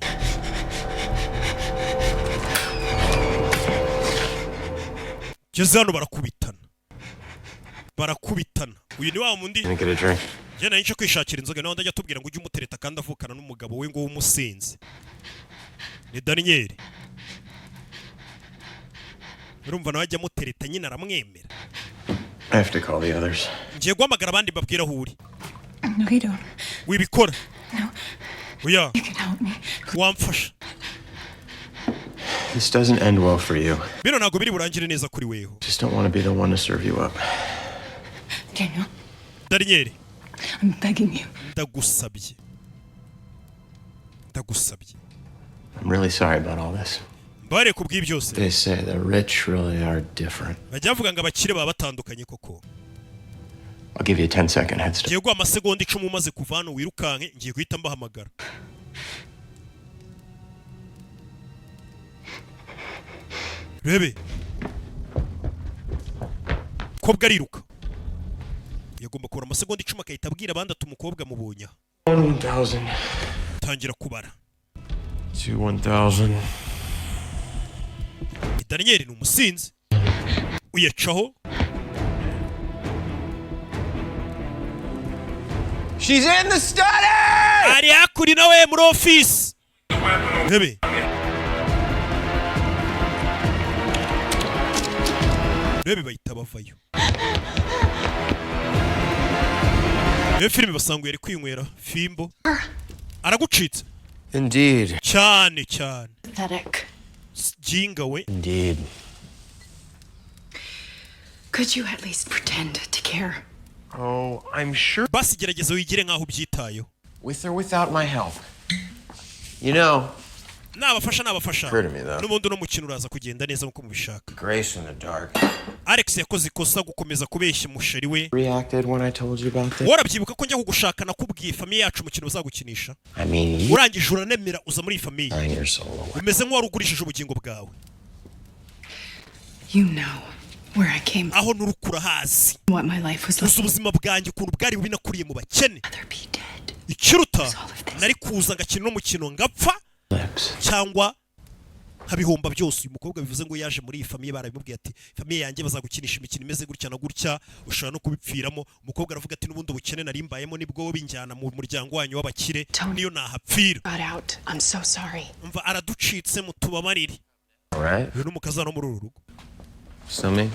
Geze hano barakubitana. Barakubitana. Uyu ni wa mundi. Can I get a drink? Je nari nje kwishakira inzoga naho ndajya tubwira ngo ujye umutereta kandi avukana n'umugabo we ngo w'umusinzi. Ni Daniel. Urumva nawe ajya mutereta nyine aramwemera. I have to call the others. Ngiye guhamagara abandi babwira aho uri. No, you don't. Wibikora. No. Oya. You can help me. Wamfasha. This doesn't end well for you. Bino ntago biri burangire neza kuri weho. Just don't want to be the one to serve you up. Daniel, Daniel. I'm begging you. Ndagusabye. Ndagusabye. I'm really sorry about all this. Mbare kubwi byose. They say the rich really are different. Bajya bavuga ngo abakire baba batandukanye koko. I'll give you a 10-second head start. Ngiye guha amasegonda 10 umaze kuva hano wirukanke ngiye guhita mbahamagara. Rebe. Kobwa ariruka. Yagomba kubara amasegonda 10 akahita abwira abandi ati umukobwa mubonye. 1,000. Tangira kubara. 1,000. Daniel ni umusinzi. Uyacaho. She's in the study! Ari hakuri nawe muri office. Rebe. Rebe bahita bavayo. Iyo filime basanguye ari kwinywera fimbo. Aragucitse. Indeed. Cyane cyane. Pathetic. Jinga we. Indeed. Could you at least pretend to care? Oh, I'm sure. Basi gerageza wigire nkaho byitayeho. With or without my help. You know. Nabafasha. Heard of me, though. N'ubundi no mukino uraza kugenda neza nkuko mubishaka. Grace in the dark. Alex yakoze ikosa gukomeza kubeshya musheri we. Reacted when I told you about this. Warabyibuka ko njya kugushaka nakubwiye famille yacu mukino uzagukinisha. I mean, urangije uranemera uza muri famille. Umeze nk'warugurishije ubugingo bwawe. You know where I came from. Aho nurukura hasi. What my life was like. Ubuzima bwanjye ukuntu bwari binakuriye mu bakene. Ikiruta nari kuza ngakina no mukino ngapfa cyangwa habihomba byose. Uyu mukobwa bivuze ngo yaje muri iyi famille barabimubwiye ati famille yanjye bazagukinisha imikino imeze gutya na gutya ushobora no kubipfiramo. Umukobwa aravuga ati n'ubundi ubukene nari mbayemo nibwo binjyana mu muryango wanyu w'abakire niyo nahapfira. I'm so sorry. Umva araducitse mutubamarire. All right. Uyu numukazana muri uru rugo. So me.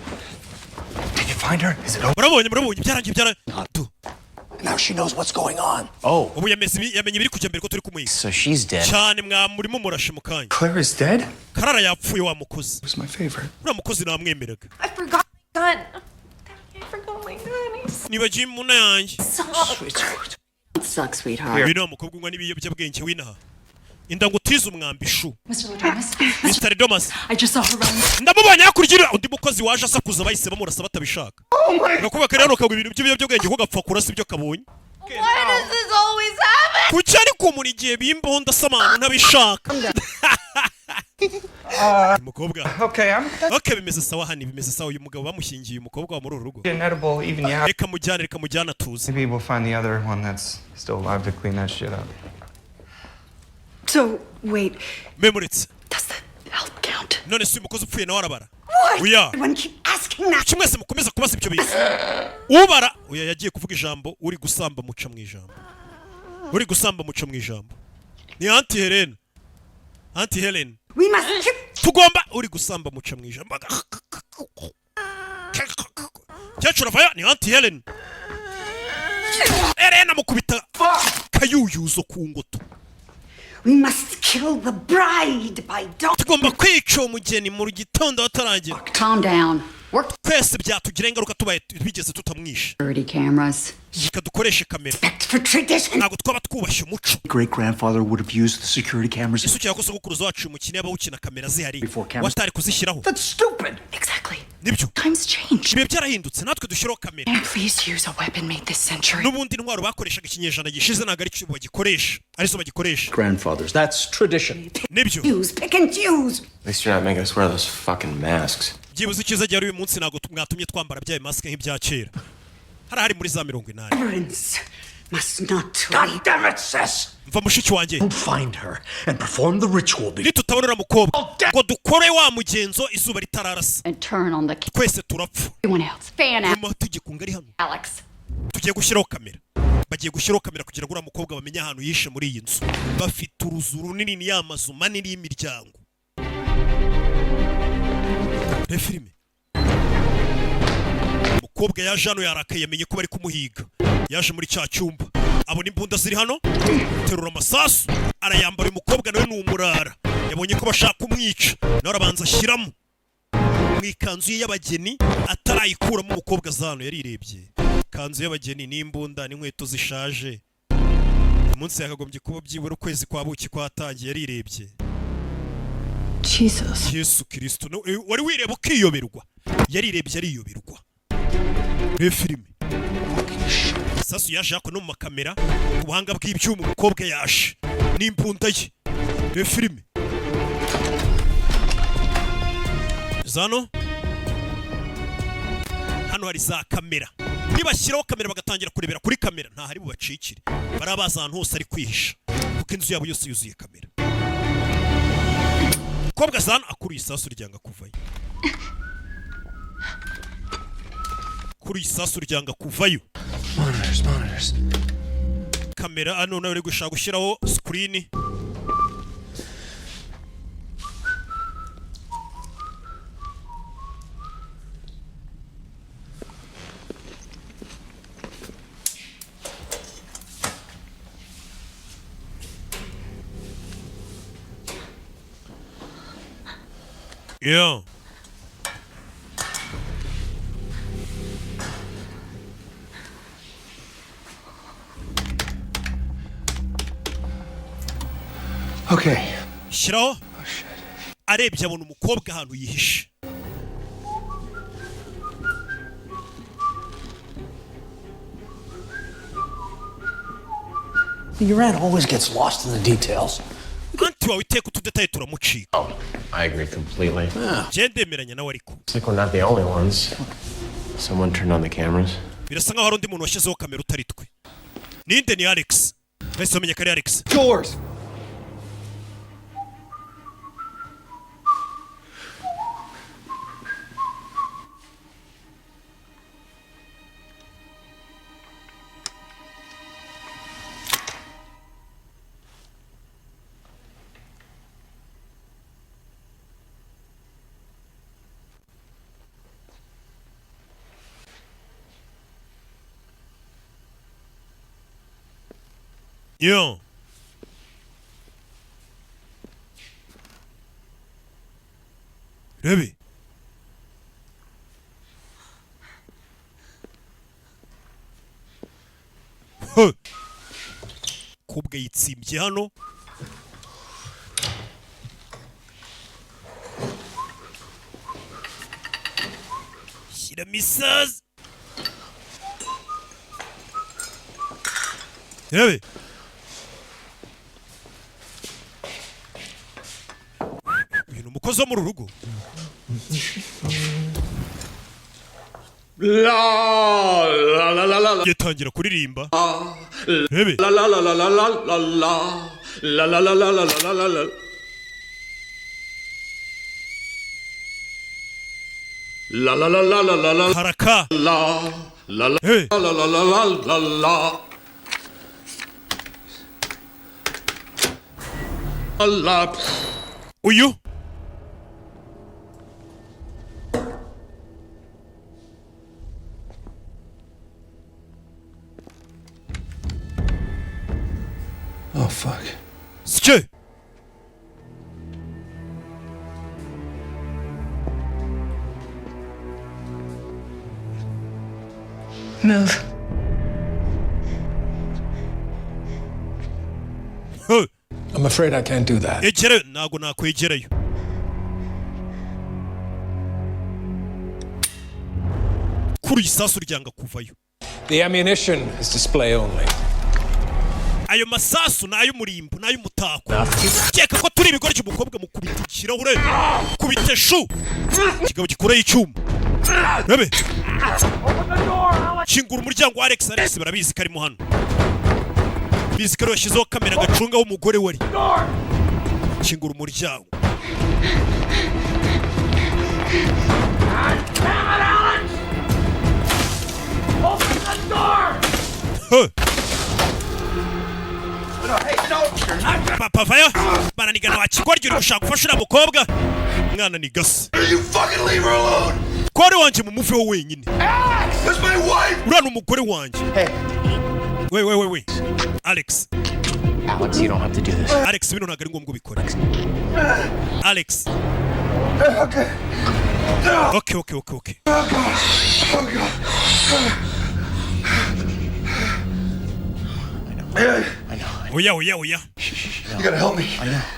Did you find her? Is it over? Murabonye byarangiye. Now she knows what's going on. Oh. Ubu yamenye biri kujya mbere ko turi kumuyiga. So she's dead. Cyane mwamurimo murashe mukanya. Claire is dead? Karara yapfuye wa mukozi. Who's my favorite? Ura mukozi namwemeraga. I forgot my gun. I forgot my gun. Nibagiye muna yanjye. It sucks, sweetheart. Uyu ni umukobwa unywa n'ibiyobyabwenge w'inaha. Inda ngutiza umwambishu. Mr. Redomas. I just saw her run. Ndamubonye yakurgira undi mukozi waje asakuza bahise bamurasa batabishaka. Nakubaka rero ukagwa ibintu by'ibiyobyabwenge ko gapfa kurasa ibyo kabonye. Why does this always happen? Kuki ari ko muri gihe bimbaho ndasamana ntabishaka. Umukobwa. Okay, bimeze sawa hani bimeze sawa uyu mugabo bamushyingiye umukobwa wa muri uru rugo. Inedible, even yeah. Reka mujyana atuze. Maybe we'll find the other one that's still alive to clean that shit up. So, wait. Memoritse. Does the help count? None si umukozi upfuye nawe arabara. Oya. Everyone keep asking that. Kuki mwese mukomeza kubaza ibyo bizi. Ubara oya yagiye kuvuga ijambo uri gusamba muca mu ijambo. Uri gusamba muca mu ijambo. Ni Auntie Helen. Auntie Helen. We must keep. Tugomba uri gusamba muca mu ijambo. Cyacura vaya ni Auntie Helen. Elena mukubita kayuyuzo ku ngoto. We must kill the bride by dawn. Tugomba kwica umugeni mu gitondo ataragira. Calm down. Work. Twese byatugira ingaruka tubaye bigeze tutamwisha. Security cameras. Dukoreshe kamera. For tradition. Ntabwo twaba twubashye umuco. Great grandfather would have used the security cameras. Ese cyako sokuruza wacu umukine abawukina kamera zihari. Watari kuzishyiraho. That's stupid. Exactly. Nibyo. Times change. Ibihe byarahindutse natwe dushyiraho kamera. And please use a weapon made this century. N'ubundi intwaro bakoreshaga ikinyejana gishize ntabwo ari cyo bagikoresha. Arizo bagikoresha. Grandfathers, that's tradition. Nibyo. Use, pick and choose. At least you're not making us wear those fucking masks. Byibuze ikiza gihe uyu munsi ntabwo mwatumye twambara bya mask nk'ibya kera. Hari muri za 80. Must not God damn it, sis! mva mushiki wanjye Don't find her and perform the ritual nitutabonera mukobwa ngo dukore wa mugenzo izuba ritararasa and turn on the twese turapfa everyone else. Fan out, amategeko ngari hano Alex. tugiye gushyiraho kamera bagiye gushyiraho kamera kugira ngo uriya mukobwa bamenye ahantu yishe muri iyi nzu bafite uruzu runini y'amazu manini y'imiryango re filime umukobwa yaje hano yarakaye yamenye ko bari kumuhiga yaje muri cya cyumba abona imbunda ziri hano terura amasasu arayambara uyu mukobwa nawe ni umurara yabonye ko bashaka kumwica nawe arabanza ashyiramo mu ikanzu ye y'abageni atarayikuramo umukobwa zano yarirebye ikanzu y'abageni n'imbunda n'inkweto zishaje umunsi yakagombye kuba byibura ukwezi kwa buki kwatangiye yarirebye Jesus. Yesu Kristo wari wireba ukiyoberwa yarirebye ariyoberwa re filime sasu yaje hako no mu makamera ku buhanga bw'ibyuma umukobwa yaje n'imbunda ye re filime zano hano hari za kamera nibashyiraho kamera bagatangira kurebera kuri kamera nta hari bubacikire barabaza ahantu hose ari kwihisha kuko inzu yabo yose yuzuye kamera umukobwa zano akuruye isasu ryanga kuvayo kuruye isasu ryanga kuvayo Monitors. kamera hano nawe uri gushaka gushyiraho screen yeah. Okay. Shyiraho arebye abona umukobwa ahantu yihishe Your aunt always gets lost in the details. anti wawe iteka utudetaye turamucika I agree completely. je ndemeranya nawe ariko Looks like we're not the only ones. Someone turned on the cameras. birasa nkaho hari undi muntu washyizeho kamera utari twe ninde ni Alex wese wamenye ko ari Alex Doors. yo Rebi kubwa yitsimbye hano shyira misazi Rebi uyu ni umukozi wo muri rugo yatangira kuririmba Rebe haraka Hey uyu Oh, fuck. Sike Move. I'm afraid I can't do that. egerayo ntago nakwegerayo kuri isasu ryanga kuvayo The ammunition is display only. ayo masasu ni ay'umurimbo ni ay'umutako keka ko turi ibigori cy'umukobwa mu kubita ikirahure kubita shu ikigabo gikuraho icyuma Rebe kingura umuryango wa Alex barabizi ko arimo hano barabizi ko yashyizeho kamera gacunga w'umugore wari kingura umuryango. Papa vayo baranigana wakigoryo uri gushaka gufasha uriya mukobwa. Mwana ni gasi. Kore wanje mumuveho wenyine. Uriya ni umugore wanje. We Alex. Alex, you don't have to do this. Alex, bino ntabwo ari ngombwa ubikore. Alex. Okay. Oya. You gotta help me.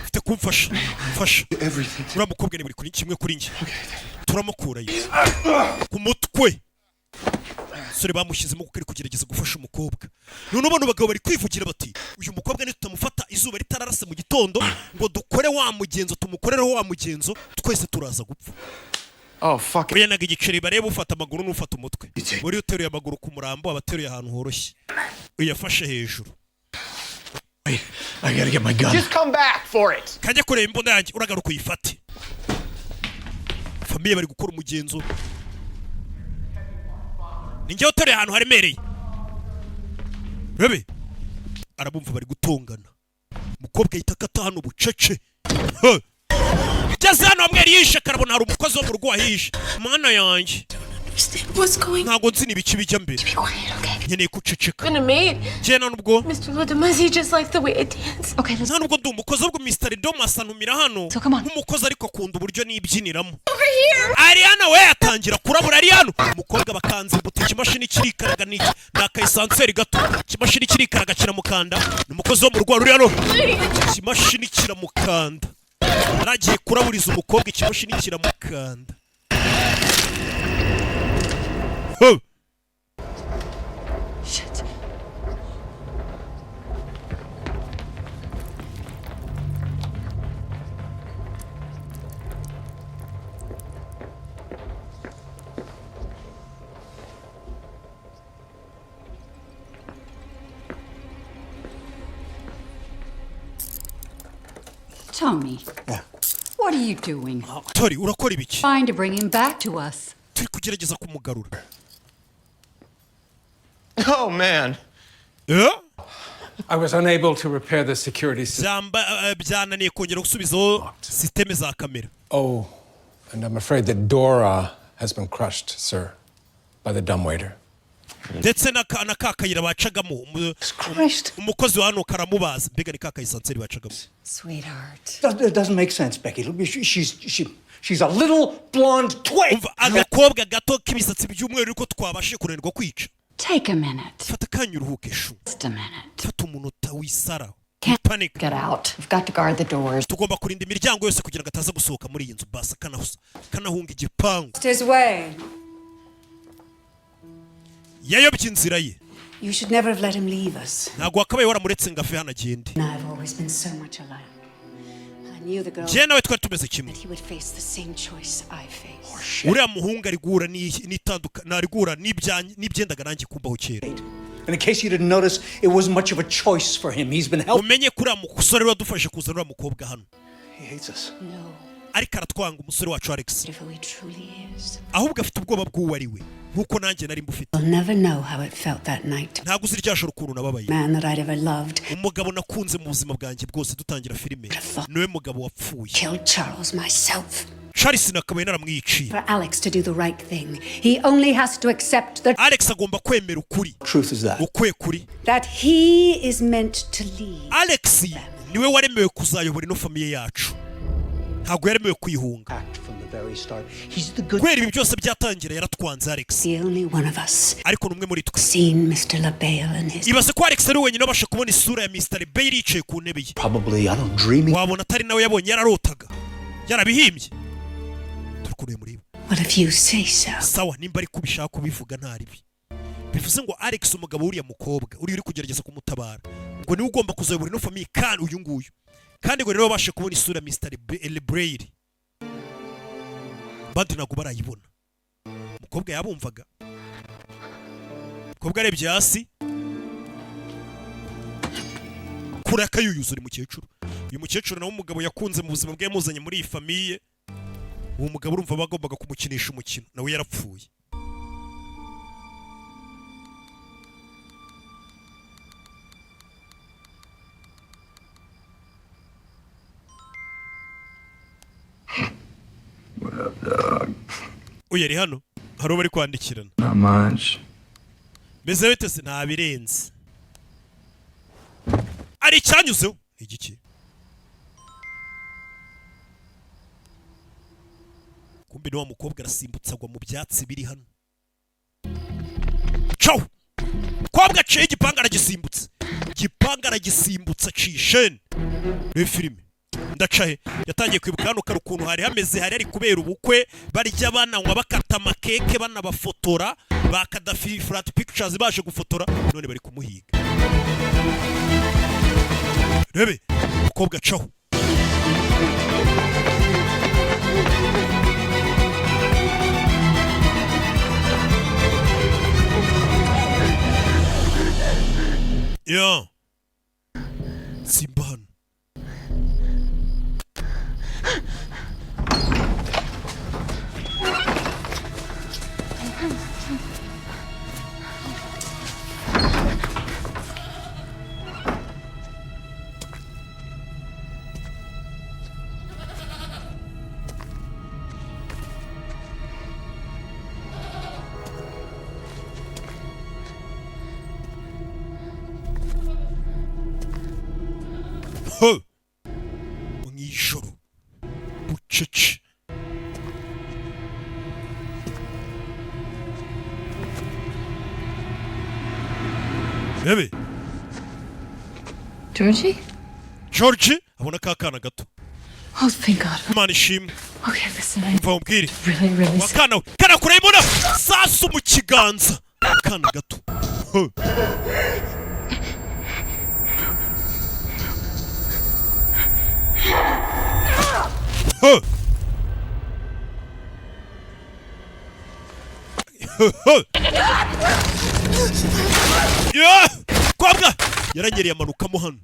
Ufite kumfasha. Fasha. Everything. Uriya mukobwa ni buri kuri kimwe kuri njye. Turamukurayo. Ku mutwe. Sore bamushyizemo kuko ari kugerageza gufasha umukobwa. None abantu bagabo bari kwivugira bati uyu mukobwa tutamufata izuba ritararase mu gitondo ngo dukore wa mugenzo tumukorereho wa mugenzo twese turaza gupfa. Oh fuck. Buyanaga igiceri bareba ufata amaguru n'ufata umutwe. Muri uteruye amaguru ku murambo abateruye ahantu horoshye. Uyafashe hejuru. Wait, I gotta get my gun. Just come back for it. Kajya kureba imbunda yanjye uragaruka uyifate. Famiye bari gukora umugenzo. Ninjye uteruye ahantu haremereye. Bebe. Arabumva bari gutongana. Mukobwa yitakata hano bucece. Jaza hano amweri yishe karabona hari umukozi wo mu rugo wahishe. Mana yanjye. Ntabwo nzi nibici bijya mbere. Nkeneye kuceceka. Jena nubwo. Mr. Lodomas, he just likes the way I dance. Okay, let's... Nubwo ndi umukozi ubwo Mr. Domas anumira hano. So come on. Nk'umukozi ariko akunda uburyo nibyiniramo. Over here! Ariana we atangira kurabura Ariana. Umukobwa bakanze buti ikimashini kirikaraga niki. Nakayisanseri gato. Ikimashini kirikaraga kiramukanda. Ni umukozi wo mu rugo ruri hano. Ikimashini kiramukanda. Aragiye kuraburiza umukobwa ikimashini kiramukanda. Shit. Tony. Yeah. What are you doing? Tori, urakora ibiki? Trying to bring him back to us. Turi kugerageza kumugarura. Oh man. I was unable to repair the security system. Byananiye kongera gusubizaho systeme za kamera. Oh, and I'm afraid that Dora has been crushed, sir, by the dumbwaiter. Ndetse na kakayira bacagamo umukozi wa hano karamubaza mbega ni kakayisanseri bacagamo. Sweetheart. That doesn't make sense, Becky. She's a little blonde twig. Agakobwa gato k'ibisatsi by'umweru ariko twabashe kunanirwa kwica. Take a minute. Fata kanya uruhuke shu. Just a minute. Fata umunota wisara. Can't get out. We've got to guard the doors. Tugomba kurinda imiryango yose kugira ngo ataza gusohoka muri iyi nzu basa kanahunga igipangu. His way. Yayobye inzira ye. You should never have let him leave us. Ntabwo wakabaye waramuretse ngo afe hano agende. I've always been so much alone. I knew the girl. Je nawe twari tumeze kimwe. He would face the same choice I face. Uriya muhungu ari guhura n'ibyendaga nanjye kumbaho kera. And in case you didn't notice, it wasn't much of a choice for him. He's been helped. Umenye kuri amusore wadufashe kuzana uriya mukobwa hano. He hates us. No. Ariko aratwanga umusore wacu Alex. If he truly is. Ahubwo afite ubwoba bw'uwo ari we. Nkuko nanjye nari mbufite. I'll never know how it felt that night. Ntabwo uzi ryashora ukuntu nababaye. Man that I'd ever loved. Umugabo nakunze mu buzima bwanjye bwose dutangira filime. Niwe mugabo wapfuye. Killed Charles myself. Charles nakabaye naramwiciye. For Alex to do the right thing, he only has to accept that Alex agomba kwemera ukuri. Truth is that. Ukwe kuri. That he is meant to lead. Alex niwe waremewe kuzayobora ino famiye yacu. Ntabwo yaremewe kwihunga. Kwera ibi byose byatangira yaratwanze Alex. The only one of us. Ariko numwe muri twe. Seen Mr. LaBelle and his. Ibaze ko Alex ari wenyine abasha kubona isura ya Mr. LaBelle yicaye ku ntebe ye. Probably I don't dreaming. Wabona atari nawe yabonye yararotaga. Yarabihimbye. Turikuruye muri bo. Well, if you say so. Sawa nimba ari kubishaka kubivuga ntaribi. Bivuze ngo Alex umugabo uriya mukobwa uri kugerageza kumutabara. Ngo niwe ugomba kuzayobora ino famiye kandi uyu nguyu. Kandi ngo rero babashe kubona isura Mr. LaBelle. Bandi ntabwo barayibona. Umukobwa yabumvaga. Umukobwa arebye hasi. kure akayuyuza uri mukecuru. Uyu mukecuru nawe umugabo yakunze mu buzima bwe yamuzanye muri iyi famiye. Uwo mugabo urumva bagombaga kumukinisha umukino nawe yarapfuye. What up, dog? Uyu ari hano hari uwo bari kwandikirana. Not much. Meze bite se nta birenze. Ari cyanyuzeho igiki. Kumbe ni wa mukobwa arasimbutsa agwa mu byatsi biri hano. Ciao. Kobwa ciye igipanga aragisimbutse. Igipanga aragisimbutsa cishene. Ni filime. Ndacahe yatangiye kwibuka hano karukuntu hari hameze hari ari kubera ubukwe barya bananywa bakata amakeke banabafotora bakadafi flat pictures baje gufotora none bari kumuhiga. Rebe mukobwa caho. Ya Simban Mwijoro bucece. Bebe Georgie abona kakana gato. Oh, thank God. Imana ishimwe. Okay, listen, I Mva umbwire. really Wakana kana kurayibona sasu mu kiganza. Kana gato. Kobwa yaranyereye amanukamo hano.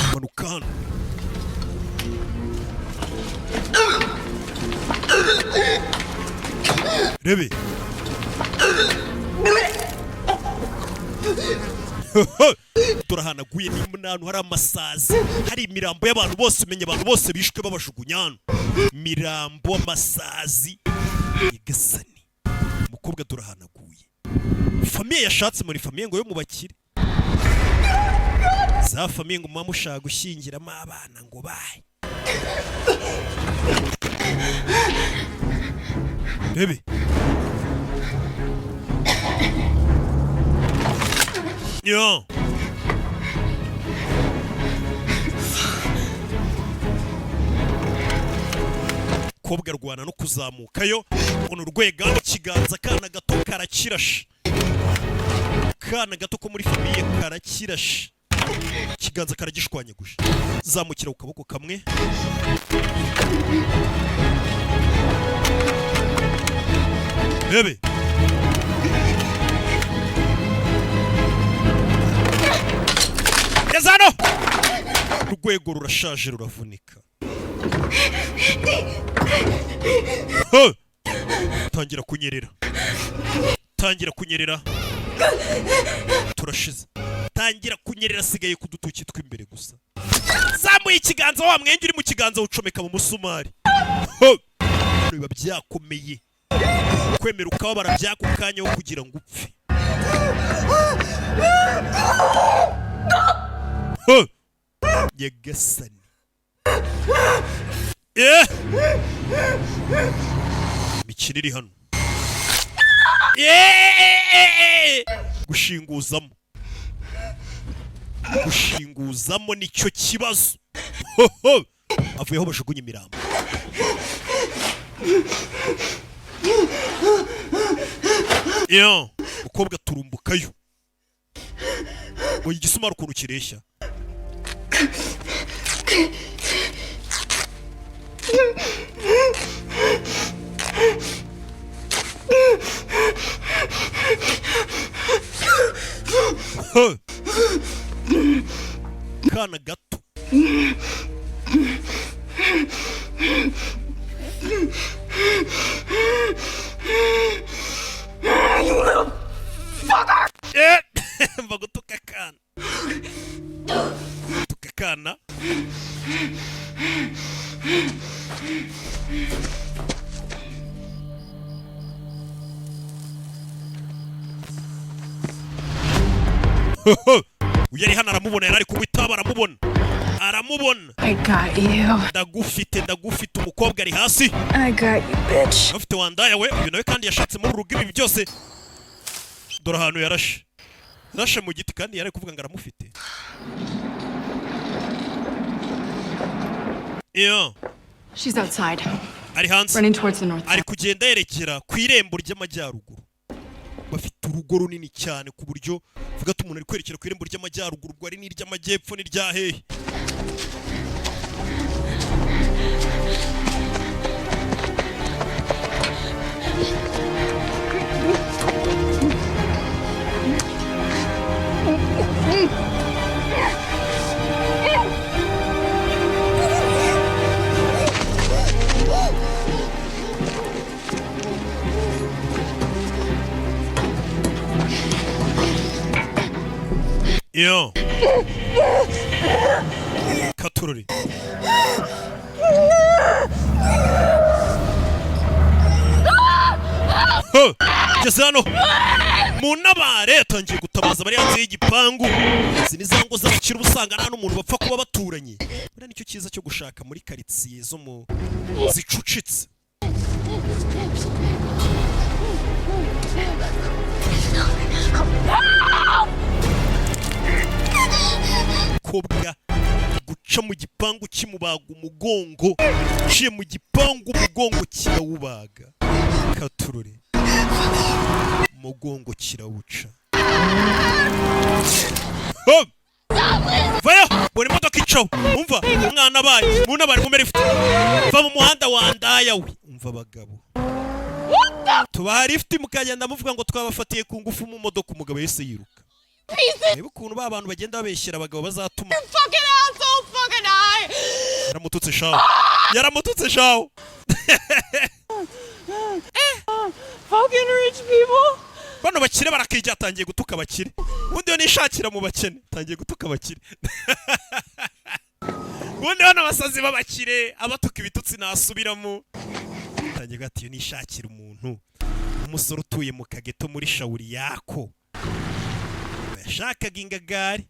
Amanuka hano. Rebe turahanaguye n'ahantu hari amasazi hari imirambo y'abantu bose umenye abantu bose bishwe babajugunyana mirambo amasazi igasani umukobwa turahanaguye famiye yashatse muri famiye ngo yo mubakire za famiye ngo mama ushaka gushyingiramo abana ngo baye bebe yo kobwa rwana no kuzamukayo ono rwega ikiganza kana gato karakirashe kana gato ko muri famiye karakirashe ikiganza karagishwanyaguje zamukira ukaboko kamwe bebe Yazano rugwego rurashaje ruravunika tangira kunyerera turashize tangira kunyerera sigaye kudutuki tw'imbere gusa zamuye ikiganza wa mwenge uri mu kiganza ucomeka mu musumari biba byakomeye kwemera ukababara byakukanya wo kugira ngo upfe Nyagasani imikino iri hano gushinguzamo nicyo kibazo avuye aho bajugunya imirambo ukobwa turumbukayo ngo igisumara ukuntu kireshya kana gato You little fucker! mva gutuka kana gutuka kana uyu ari hano aramubona, yari ari kunywa itabi aramubona. I got you. ndagufite umukobwa ari hasi. I got you, bitch. afite wandaya we, uyu nawe kandi yashatse muri urugo ibi byose. Dore ahantu yarashe mu giti kandi yari kuvuga ngo aramufite. Iyo She's outside. ari hanze, Running towards the north. ari kugenda yerekera ku irembo ry'amajyaruguru. Bafite urugo runini cyane ku buryo vuga ati umuntu ari kwerekera ku irembo ry'amajyaruguru, rwari n'iry'amajyepfo n'irya hehe. Yo. Katururi. Ngeze hano mu ntabare yatangiye gutabaza bari hanze y'igipangu. Izi ni za ngo z'abakire usanga nta n'umuntu bapfa kuba baturanye. Buriya nicyo cyiza cyo gushaka muri karitsiye zo mu zicucitse. Kobwa guca mu gipangu kimubaga umugongo, ciye mu gipangu umugongo kirawubaga. Katurure umugongo kirawuca. Vaya buri modoka icaho, umva umwana baye muna bari mu lift, va mu muhanda wandaya we. Umva abagabo tubaha lift mukagenda muvuga ngo twabafatiye ku ngufu mu modoka, umugabo yese yiruka. Niba ukuntu ba bantu bagenda babeshyira abagabo bazatuma. Yaramututse shawo. Fucking rich people. Bano bakire barakijya atangiye gutuka abakire. Ubundi yo nishakira mu bakene, atangiye gutuka abakire. Ubundi hano abasazi b'abakire abatuka ibitutsi nasubiramo. Atangiye gati yo nishakira umuntu umusore utuye mu kageto muri shawuri yako. Yashakaga ingagari.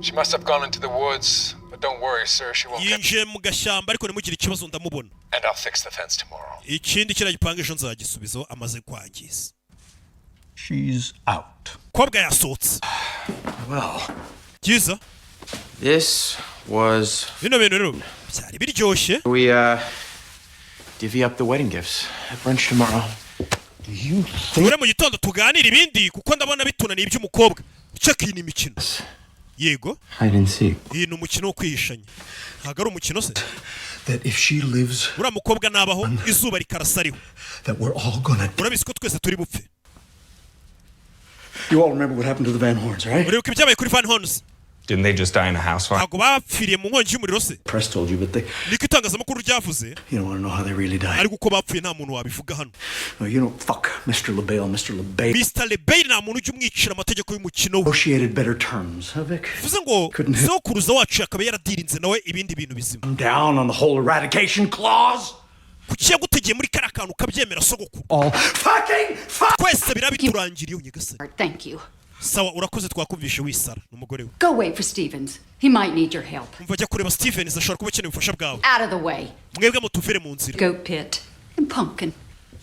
She must have gone into the woods, but don't worry, sir, she won't get... Yinjiye mu gashyamba ariko nimugire ikibazo ndamubona. And I'll fix the fence tomorrow. Ikindi kiragipanga ejo nzagisubizo amaze kwangiza. She's out. Kobwa yasohotse. Well, Giza. This was... Bino bintu rero byari biryoshye. We, divvy up the wedding gifts at brunch tomorrow. Do you Ture mu gitondo tuganira ibindi kuko ndabona bitunaniye iby'umukobwa. Cekini imikino. Yego. Hide and seek. Iyi ni umukino wo kwihishanya. Ntabwo ari umukino se. that if she lives, uriya mukobwa nabaho izuba rikarasariho, that we're all gonna die? urabizi ko twese turi bupfe. You all remember what happened to the Van Horns, right? Uribuka ibyabaye kuri Van Horns? Didn't they just die in a house fire? Ntabwo bapfiriye mu nkongi y'umuriro se? Press told you, but they... Niko itangazamakuru ryavuze. You don't want to know how they really died. Ariko uko bapfuye nta muntu wabivuga hano. No, you know, fuck Mr. LeBail. Mr. LeBail Mr. LeBail nta muntu ujya umwicira amategeko y'umukino we. negotiated better terms, huh, Vic? Bivuze ngo sokuruza wacu yakaba yaradirinze nawe ibindi bintu bizima. I'm down on the whole eradication clause. Kuki yagutegeye muri kara kantu kabyemera sogokuru? All fucking fuck. Twese birabiturangiriye unyegasani. Thank you. Sawa urakoze twakumvishe wisara n'umugore we. Go wait for Stevens. He might need your help. Umva jya kureba Stevens ashobora kuba akeneye ubufasha bwawe. Out of the way. Mwebwe mutuvire mu nzira. Goat pit and pumpkin.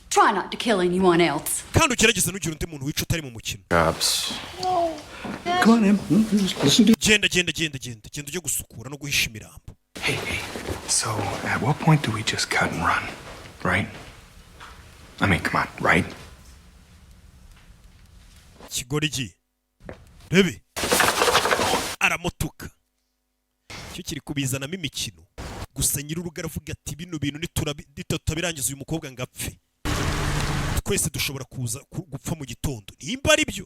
Try not to kill anyone else. Kandi ugerageze ntugire undi muntu wica utari mu mukino. Cops. Come on, Em. Listen to... Genda ujye gusukura no guhisha imirambo. Hey, so at what point do we just cut and run, right? I mean, come on, right? Kigorigi. Rebe. Aramutuka. Cyo kiri kubizanamo imikino. gusa nyir'urugo aravuga ati bino bintu nitutabirangiza uyu mukobwa ngapfe twese dushobora kuza gupfa mu gitondo nimba ari byo.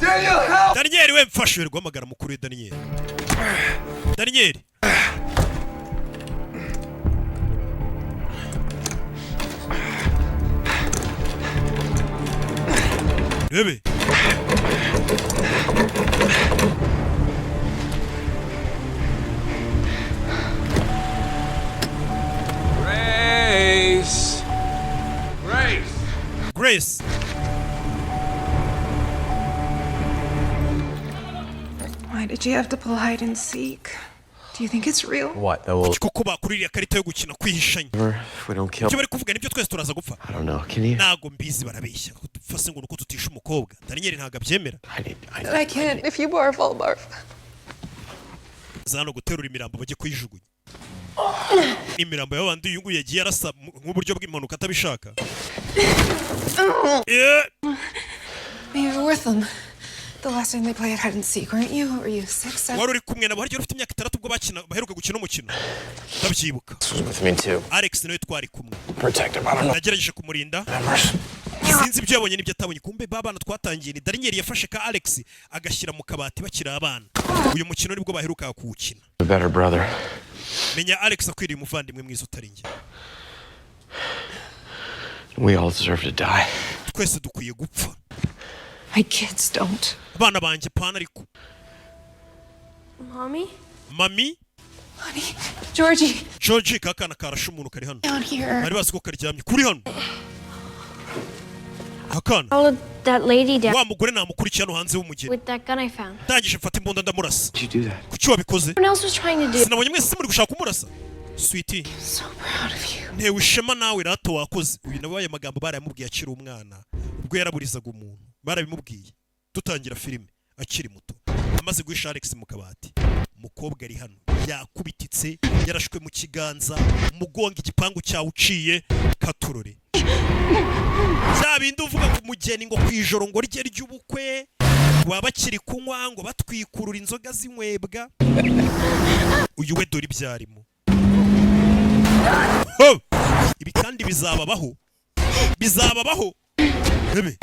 Daniel, help! Daniel, we mfashe guhamagara mukuru we Daniel. Daniel. Bebe. Grace. Grace. Grace. Why did you have to play hide and seek? Do you think it's real? What? That will. Koko bakuririye karita yo gukina kwihishanya. If we don't kill. Cyo bari kuvuga nibyo twese turaza gupfa. I don't know. Can you? Nago mbizi barabeshya. Kutufase ngo nuko tutisha umukobwa. Daniel ntago abyemera. I can't. If you barf, I'll barf. Zano guterura imirambo bajye kuyijugunya. Imirambo y'abandi uyu nguyu yagiye arasa nk'uburyo bw'impanuka atabishaka. You were with them. The last time they played hide and seek, weren't you? Were you 6, 7? Wari uri kumwe nabo haryo ufite imyaka 6 ubwo bakina baheruka gukina umukino. Ndabyibuka. With me too. Alex nawe twari kumwe. Protect him. I don't know. Nagerageje kumurinda. Sinzi ibyo yabonye n'ibyo atabonye kumbe babana twatangiye ni Daniel yafashe ka Alex agashyira mu kabati bakira abana. Uyu mukino nibwo baheruka kuwukina. A better brother. Menya Alex akwiriye umuvandimwe mwiza utari njye. We all deserve to die. Twese dukwiye gupfa. My kids don't. Abana banjye pana ariko. Mommy? Mami? Honey. Georgie. Georgie kakana karashe umuntu kari hano. Down here. Bari bazi ko karyamye kuri hano. Kakana. Followed that lady down. Wa mugore namukurikiye hano hanze w'umugeni. With that gun I found. Ndangije mfata imbunda ndamurasa. Did you do that? Kuki wabikoze? Someone else was trying to do. Sinabonye mwese muri gushaka kumurasa. Sweetie. So proud of you. Ntewe ishema nawe rato wakoze. Uyu nawe aya magambo barayamubwiye akiri umwana. Ubwo yaraburizaga umuntu. Barabimubwiye. Dutangira filime akiri muto. Amaze guhisha Alex mu kabati. Umukobwa ari hano. Yakubititse, yarashwe mu kiganza, umugongo igipangu cyawuciye katurore. Zabindi uvuga ngo umugeni ngo kwijoro ngo rye ry'ubukwe. Wabakiri kunywa ngo batwikurura inzoga zinywebwa. Uyu we dori byarimo. Ibi kandi bizababaho. Bizababaho. Bebe.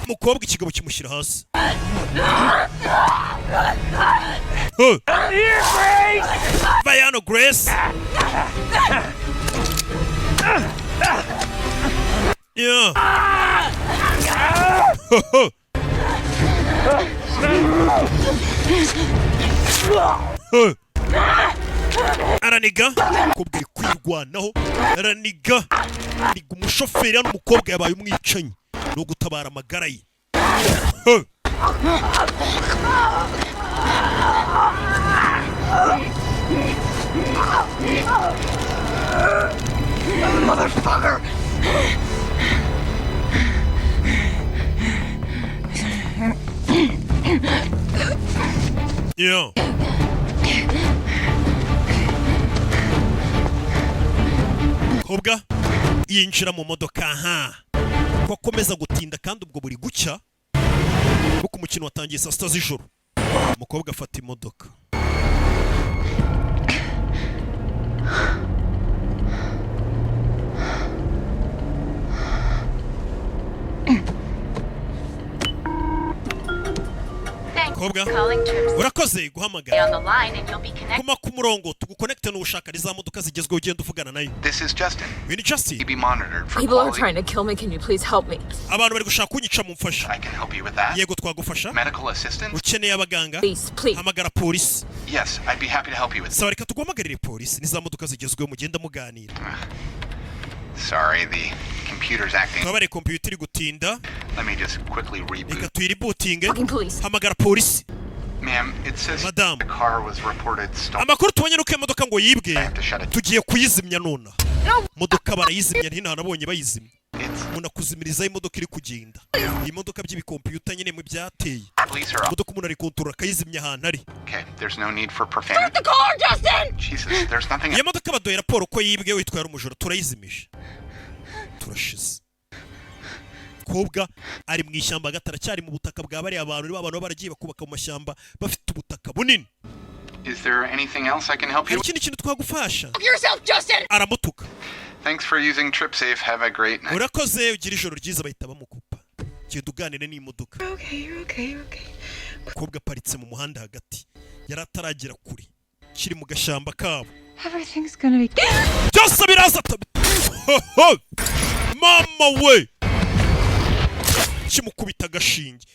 Mukobwa ikigabo kimushyira hasi. Bayano Grace. Yeah. Araniga kubwira kwirwanaho. Araniga ni umushoferi hano umukobwa yabaye umwicanyi no gutabara amagara ye. Motherfucker! Yeah. Kobwa yinjira mu modoka ko akomeza gutinda kandi ubwo buri gucya kuko umukino watangiye saa 6 z'ijoro. Umukobwa afata imodoka. Kobwa urakoze guhamagara. Kuma ku murongo tuguconnecte n'ushaka za modoka zigezweho ugenda uvugana nayo. This is Justin. Wini Justin. Be monitored for People are quality. trying to kill me. Can you please help me? Abantu bari gushaka kunyica mumfasha. I can help you with that. Yego twagufasha. Medical assistance? Ukeneye abaganga? Please. Hamagara polisi. Yes, I'd be happy to help you with Sawa reka tuguhamagarire polisi niza modoka zigezweho mugenda muganira. Sorry, the computer's acting. Twabare computer iri gutinda. Let me just quickly reboot. Reka tuyiribootinge. Fucking police. Hamagara polisi. Ma'am, it says Madam. the car was reported stolen. Amakuru tubonye nuko imodoka ngo yibwe. Tugiye kuyizimya nona. Modoka barayizimya ntina nabonye bayizimya. Muna kuzimiriza imodoka iri kugenda. Iyi modoka by'ibikompyuta nyine mu byateye. police are. imodoka umuntu ari kontorora akayizimya ahantu ari. Okay, there's no need for profanity. Start the car, Justin! Jesus, there's nothing. Iyo modoka baduye raporo ko yibwe witwara umujoro turayizimije. Turashize. Kobwa ari mu ishyamba agatara cyari mu butaka bwa bari abantu baragiye bakubaka mu mashyamba bafite ubutaka bunini. Is there anything else I can help you? Hari ikindi kintu twagufasha? Help yourself, Justin! Aramutuka. Thanks for using TripSafe. Have a great night. Urakoze ugira ijoro ryiza bahita bamukupa. Kiye tuganire n'imodoka. Okay, you're okay. Kobwa aparitse mu muhanda hagati. Yari ataragera kuri. Kiri mu gashamba kabo. Everything's gonna be. Byose biraza. Mama we. Kimukubita agashinge.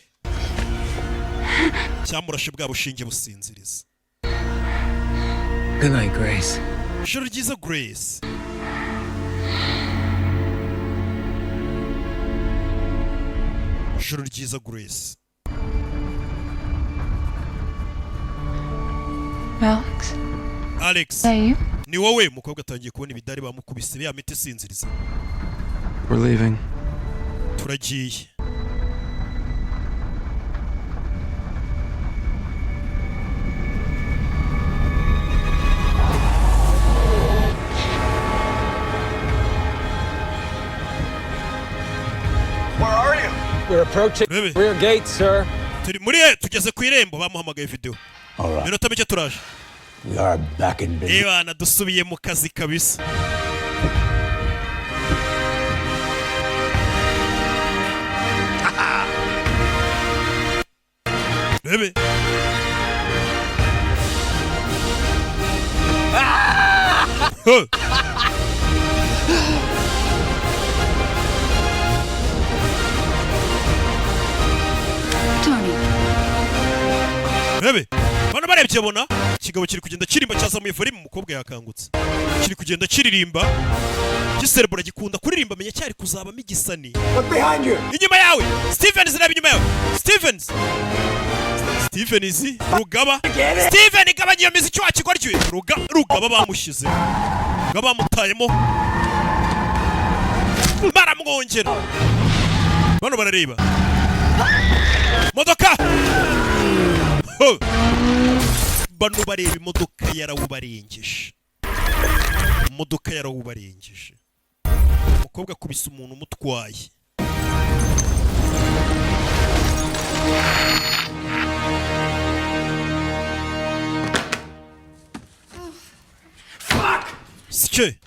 Cyamurashe bwa bushinge businziriza. Good night, Grace. Ijoro ryiza, Grace. Ijoro ryiza, Grace. Alex. Alex. Hey. Ni wowe mukobwa atangiye kubona ibidari bamukubise ya miti isinziriza. We're leaving. Turagiye. Where are you? We're approaching rear gate, sir. Turi muri tugeze ku irembo bamuhamagaye video. All right. Minota mike turaje. We are back in business. Ebana dusubiye mu kazi kabisa. Bebe. Bebe. Bana barebye bona kigabo kiri kugenda kirimba cyazamuye volume umukobwa yakangutse. Kiri kugenda kiririmba. Giserebura gikunda kuririmba menya cyari kuzabamo igisani. Look behind you. Inyuma yawe. Stevens reba inyuma yawe. Stevens. Stevens Rugaba. Steven igabanya iyo miziki wa kigoryi. Rugaba bamushize. Rugaba bamutayemo. Baramwongera. Bano barareba. Modoka. Bano bareba imodoka yarawubarengeje. Imodoka yarawubarengeje. Umukobwa kubisa umuntu umutwaye. Fuck! Sike.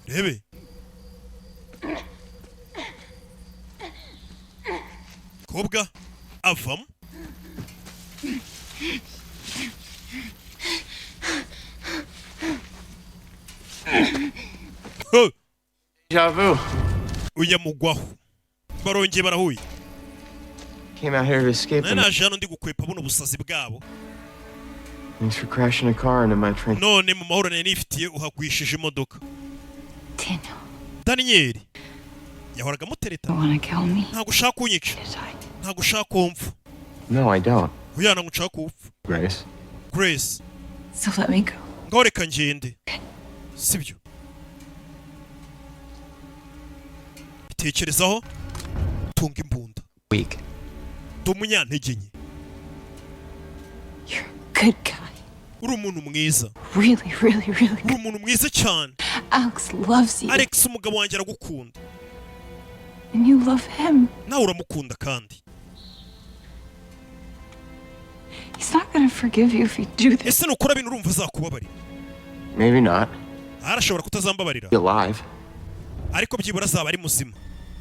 Rebe. Kobwa avam. Deja vu. Uyamugwaho. Barongeye barahuye. Came out here to escape. Nana jano ndi gukwepa buno busazi bwabo. Thanks for crashing a car into my train. None mu mahoro nifitiye uhagwishije imodoka. Daniel. Yahoraga mutereta. Ntago ushaka kunyica. Ntago ushaka kumva. No, I don't. Uyana ngushaka kupfa. Grace. So let me go. Ngoreka ngende. Sibyo. Bitekerezaho. Tunga imbunda. Weak. Umunyantege nke. You're a good guy. Uri umuntu mwiza. Really. Uri umuntu mwiza cyane. Alex loves you. Alex umugabo wanjye aragukunda. And you love him. Nawe uramukunda kandi. He's not gonna forgive you if you do this. Ese nukora bintu urumva azakubabarira. Maybe not. Arashobora kutazambabarira. Be alive. Ariko byibura azaba ari muzima.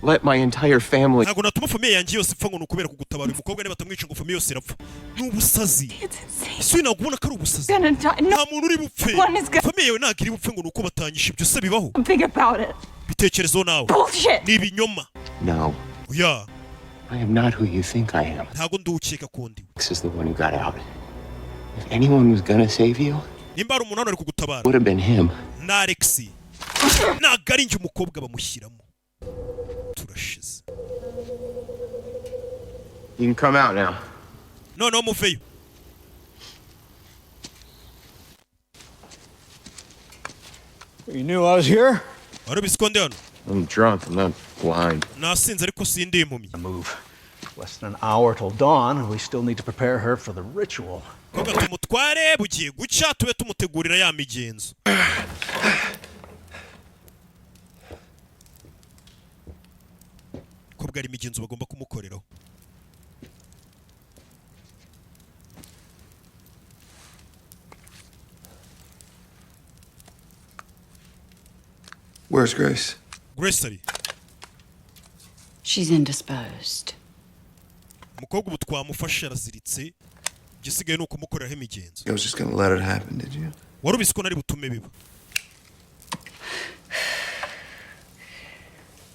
Let my entire family. Ntago natuma famille yanjye yose ipfa ngo nukubera kugutabara umukobwa niba batamwica ngo famille yose irapfa. N'ubusazi. Ese ntabwo ubona ko ari ubusazi. Nta muntu uri bupfe. Famille yawe ntabwo iri bupfe ngo nuko batanyisha ibyo se bibaho. Think about it. Bitekerezo nawe. Ni ibinyoma. No. Yeah. I am not who you think I am. Ntago ndukeka kundi. This is the one who got out. If anyone was gonna save you, nimba ari umuntu ari kugutabara. Would have been him. Na Alex. Ntago ari njye umukobwa bamushyiramo. Turashize. You can come out now. No, muveyo. You knew I was here? I'm drunk. I'm not blind. Move. Less than an hour till dawn, and we still need to prepare her for the ritual. tumutware bugiye guca tube tumutegurira ya migenzo. Ko bwari imigenzo bagomba kumukoreraho. Where's Grace? Grace ari. She's indisposed. Umukobwa ubu twamufashe araziritse. Igisigaye nuko mukoreraho imigenzo. You was just gonna let it happen, did you? Wari ubisiko nari butume biba.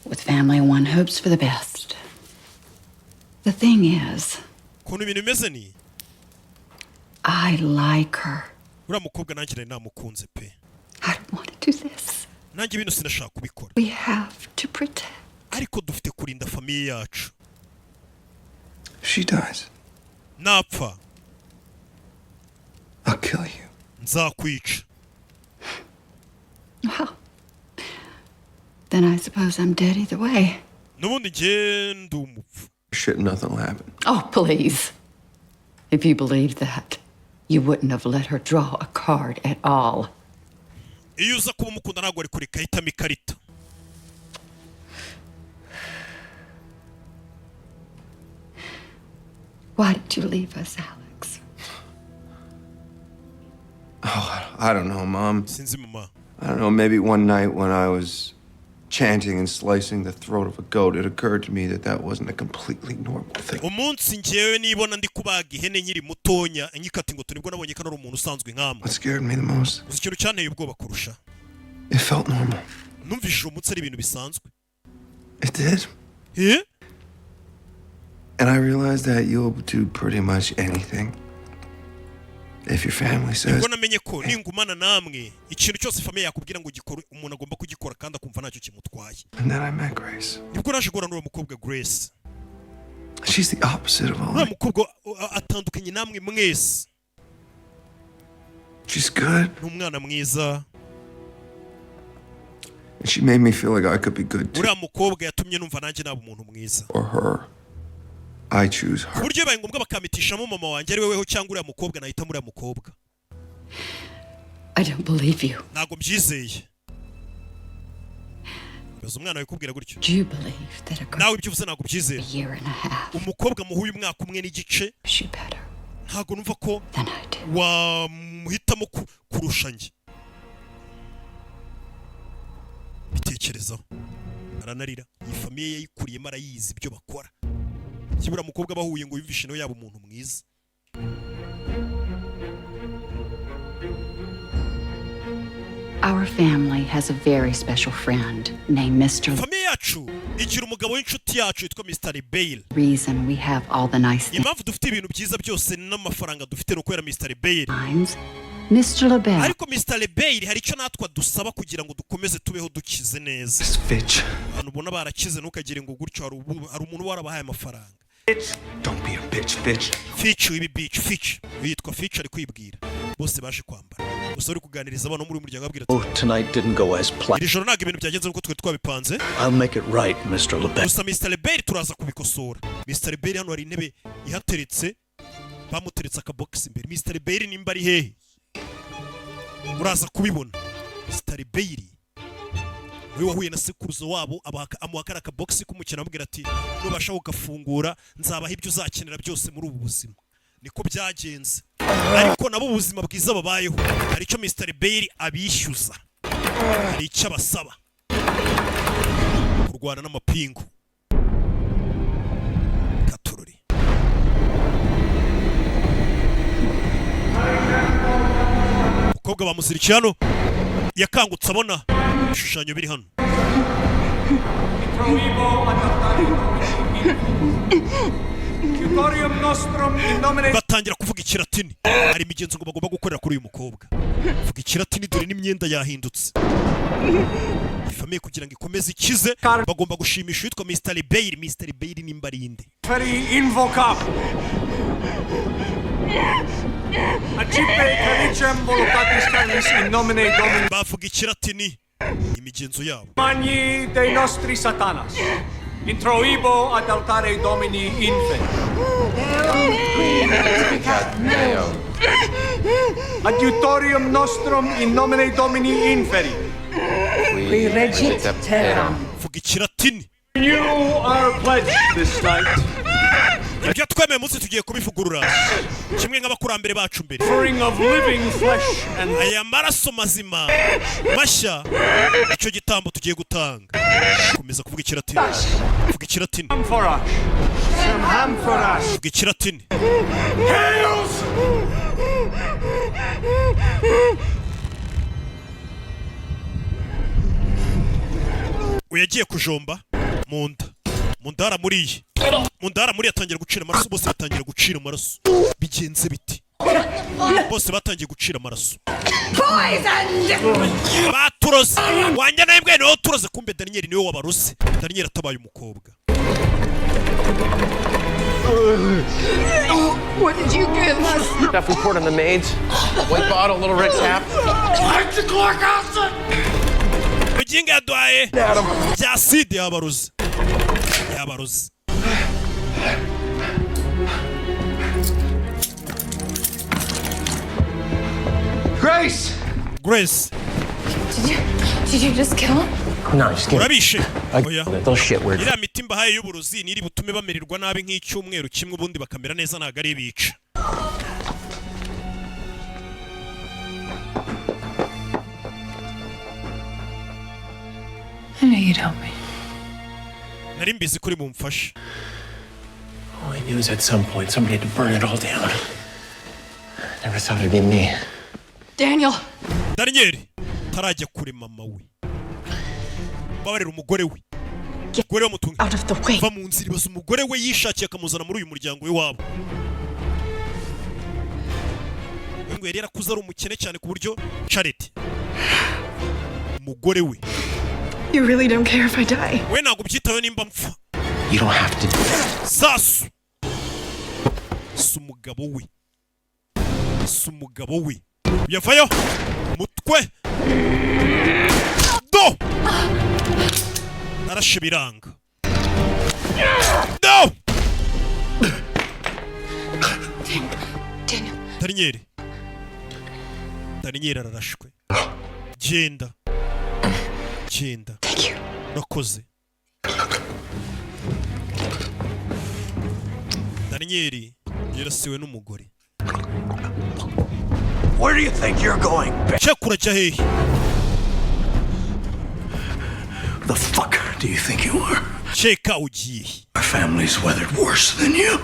With family, one hopes for the best. The thing is, Kuntu ibintu bimeze ni I like her. uriya mukobwa nanjye nari namukunze pe. I don't want to do this. Nanjye ibintu sinashaka kubikora. We have to protect. Ariko dufite kurinda famiye yacu. If she dies, Napfa. I'll kill you. Nzakwica. Well, then I suppose I'm dead either way. Nubundi njye ndi umupfu. Shit, nothing will happen. Oh, please. If you believed that, you wouldn't have let her draw a card at all. Iyo uza kuba umukunda ntabwo ari kureka ahitamo ikarita. Why did you leave us, Alex? Oh, I don't know, Mom. Sinzi mama. I don't know, maybe one night when I was chanting and slicing the throat of a goat, it occurred to me that that wasn't a completely normal thing. Umunsi njyewe nibona ndi kubaga ihene nkiri mutonya enyikati ngo tunibwo nabonye ko ari umuntu usanzwe nk'amwe. What scared me the most? Uzi ikintu cyanteye ubwoba kurusha. It felt normal. Numvishije umutsi ari ibintu bisanzwe. It did. Yeah? And I realized that you'll do pretty much anything if your family says. Nibwo namenye ko ningumana namwe ikintu cyose famiye yakubwira ngo gikore umuntu agomba kugikora kandi akumva ntacyo kimutwaye. And then I met Grace. Nibwo naje guhura n'uwo mukobwa Grace. She's the opposite of all. Uriya mukobwa atandukanye namwe mwese. She's good. Ni umwana mwiza. And she made me feel like I could be good too. Uriya mukobwa yatumye numva nanjye naba umuntu mwiza. Or her. I choose her. Kuburyo bibaye ngombwa bakamitishamo mama wanjye ari weweho cyangwa uriya mukobwa nahitamo uriya mukobwa. I don't believe you. Ntabwo mbyizeye. Baza umwana we kubwira gutyo. Do you believe that a girl Nawe ibyo uvuze ntabwo byizeye. a year and a half Umukobwa muhuye umwaka umwe n'igice. she better Ntabwo numva ko than I do. wamuhitamo kurusha njye. Bitekerezaho. Aranarira. Iyi famiye yayikuriyemo arayizi ibyo bakora. Kibura mukobwa bahuye ngo yumvishe no yaba umuntu mwiza. Our family has a very special friend named Mr. Famiye yacu igira umugabo w'inshuti yacu yitwa Mr. Bale. Reason we have all the nice things. Impamvu dufite ibintu byiza byose n'amafaranga dufite no kwera Mr. Bale. Mr. LeBel. Ariko Mr. LeBel hari icyo natwa dusaba kugira ngo dukomeze tubeho dukize neza. Fitch. Abantu ubona barakize ntukagire ngo gutyo hari umuntu warabahaye amafaranga. Don't be a bitch, Fitch. Fitch ibi bitch, Fitch. Yitwa Fitch ari kwibwira. Bose baje kwambara. Gusa uri kuganiriza abantu muri umuryango abwira ati. Oh, tonight didn't go as planned. Iri joro ntabwo ibintu byagenze nkuko twe twabipanze. I'll make it right, Mr. LeBel. Gusa Mr. LeBel turaza kubikosora. Mr. LeBel hano hari intebe ihateretse. Bamuteretse akabox imbere. Mr. LeBel nimba ari hehe? Uraza kubibona. Mr. LeBel we wahuye na sekuruzo wabo amuhakara akabox k'umukino amubwira ati nubasha ugafungura nzabaha ibyo uzakenera byose muri ubu buzima. Niko byagenze. Ariko nabo ubuzima bwiza babayeho. Hari icyo Mr. LeBel abishyuza. Hari icyo abasaba. Kurwana n'amapingu. Katururi. Umukobwa bamusirikiye hano yakangutse abona ibishushanyo biri hano. Batangira kuvuga ikiratini. Hari imigenzo ngo bagomba gukorera kuri uyu mukobwa. Vuga ikiratini dore n'imyenda yahindutse. Ifamiye kugira ngo ikomeze ikize bagomba gushimisha yitwa Mr. LeBel. Mr. LeBel nimba ari inde. Accipe calicem voluntatis canis in nomine Domini. Bavuga ikilatini imigenzo yabo. Magni dei nostri satanas. Introibo ad altare Domini inferi. Adiutorium nostrum in nomine Domini inferi. Qui regit terram. Vuga ikilatini. Renew our pledge this night. Ibyo twemeye munsi tugiye kubivugurura kimwe nk'abakurambere bacu mbere. Aya maraso mazima mashya icyo gitambo tugiye gutanga. Komeza kuvuga ikilatini. Vuga ikilatini. Vuga ikilatini. Uyagiye kujomba mu nda. Mundara muriye. Mundara muri yatangira gucira amaraso, bose batangira gucira amaraso. Bigenze biti. Bose batangiye gucira amaraso. Baturoze. Wanja nawe bwene wo turoze, kumbe Daniel niwe wabarose. Daniel atabaye umukobwa. What did you give us? Enough report on the maids. White bottle, little red cap. Hydrochloric acid! Mujinga yaduhaye bya sida yabaroze. Yabaroze. Grace! Grace. Did you just kill him? No, just kidding. Urabishe. Oya. Those shit weird. Iriya miti mbahaye y'uburozi niri butume bamererwa nabi nk'icyumweru kimwe, ubundi bakamera neza ntago ari bica. I know you'd help me. Nari mbizi kuri mumfasha. All I knew is at some point somebody had to burn it all down. Never thought it'd be me. Daniel. Daniel tarajya kure mama we. Babarira umugore we. Umugore w'umutunga. Out of the way. Va mu nzira, ibaza umugore we yishakiye akamuzana muri uyu muryango we wabo. Ngo yari yarakuze ari umukene cyane ku buryo Charity. Umugore we. You really don't care if I die. We ntabwo byitawe nimba mpfa. You don't have to. Sasu. Sumugabo we. Sumugabo we. Yavayo. Mutwe. Do. Narashe biranga. Do. Daniel. Daniel ararashwe. Genda. Genda. Thank you. Nakoze. Daniel yarasiwe n'umugore. Where do you think you're going? Chakura jahe. The fuck do you think you are? Cheka ugiye. Our family's weathered worse than you.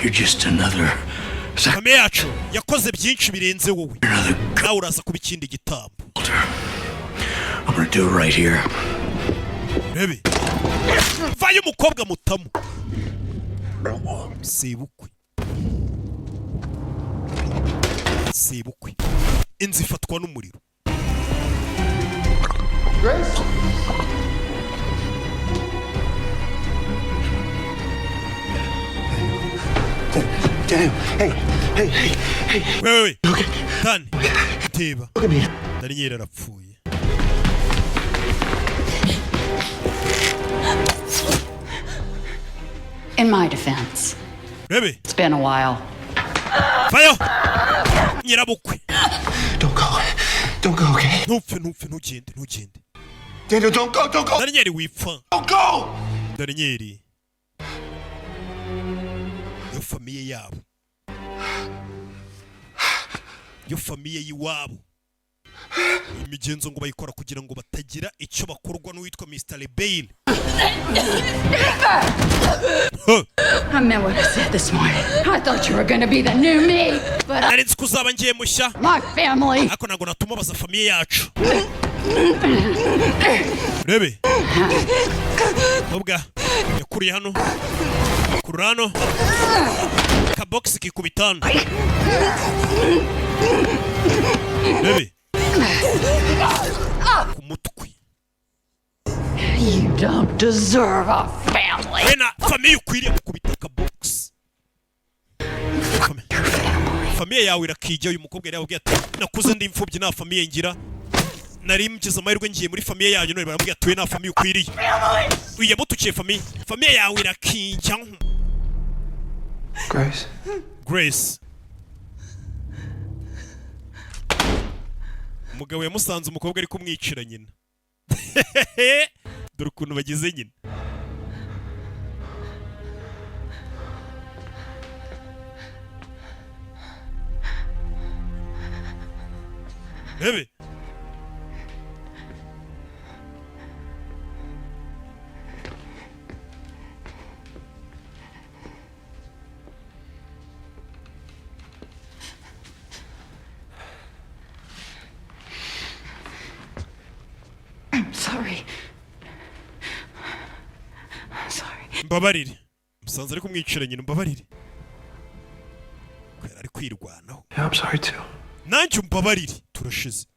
You're just another. Kame yacu yakoze byinshi birenze wowe. Nawe uraza kuba ikindi gitambo. I'm gonna do it right here. Rebe. Vayo umukobwa mutamu. Sebukwe. Sebukwe. Inzi ifatwa n'umuriro. Grace? Daniel, hey. Wait. Okay. Dani. Teba. Look at me. Daniel arapfuye. In my defense, Rebe. it's been a while. Vayo. Nyirabukwe. Don't go, okay? Ntugende. Daniel, don't go. Daniel wipfa. Don't go! Daniel. Yo famiye yabo. Yo famiye yiwabo. Imigenzo ngo bayikora kugira ngo batagira icyo bakorwa n'uwitwa Mr. Rebel. I meant what I said this morning. I thought you were going to be the new me, but Narinzi kuzaba ngiye mushya. My family. Ako nago natuma baza famiye yacu. Rebe. Obwa. Yakuriye hano. Kurano. Ka box kikubitana. Rebe. Kumutwe. You don't deserve a family. Wena family ukwiriye gukubita ka box. famiye yawe irakijya. Uyu mukobwa yari yababwiye ati nakuze ndi imfubyi nta famiye ngira, nari mgize amahirwe ngiye muri famiye yanyu none baramubwiye ati we nta famiye ukwiriye. Uyu yamutukiye famiye yawe irakijya. Grace umugabo yamusanze umukobwa ari kumwicira nyina. Dore ukuntu bagize nyina. Bebe Sorry. Sorry. Mbabarire. Musanze ari kumwicira nyina mbabarire. Kwera ari kwirwanaho. Yeah, I'm sorry too. Nanjye mbabarire turashize.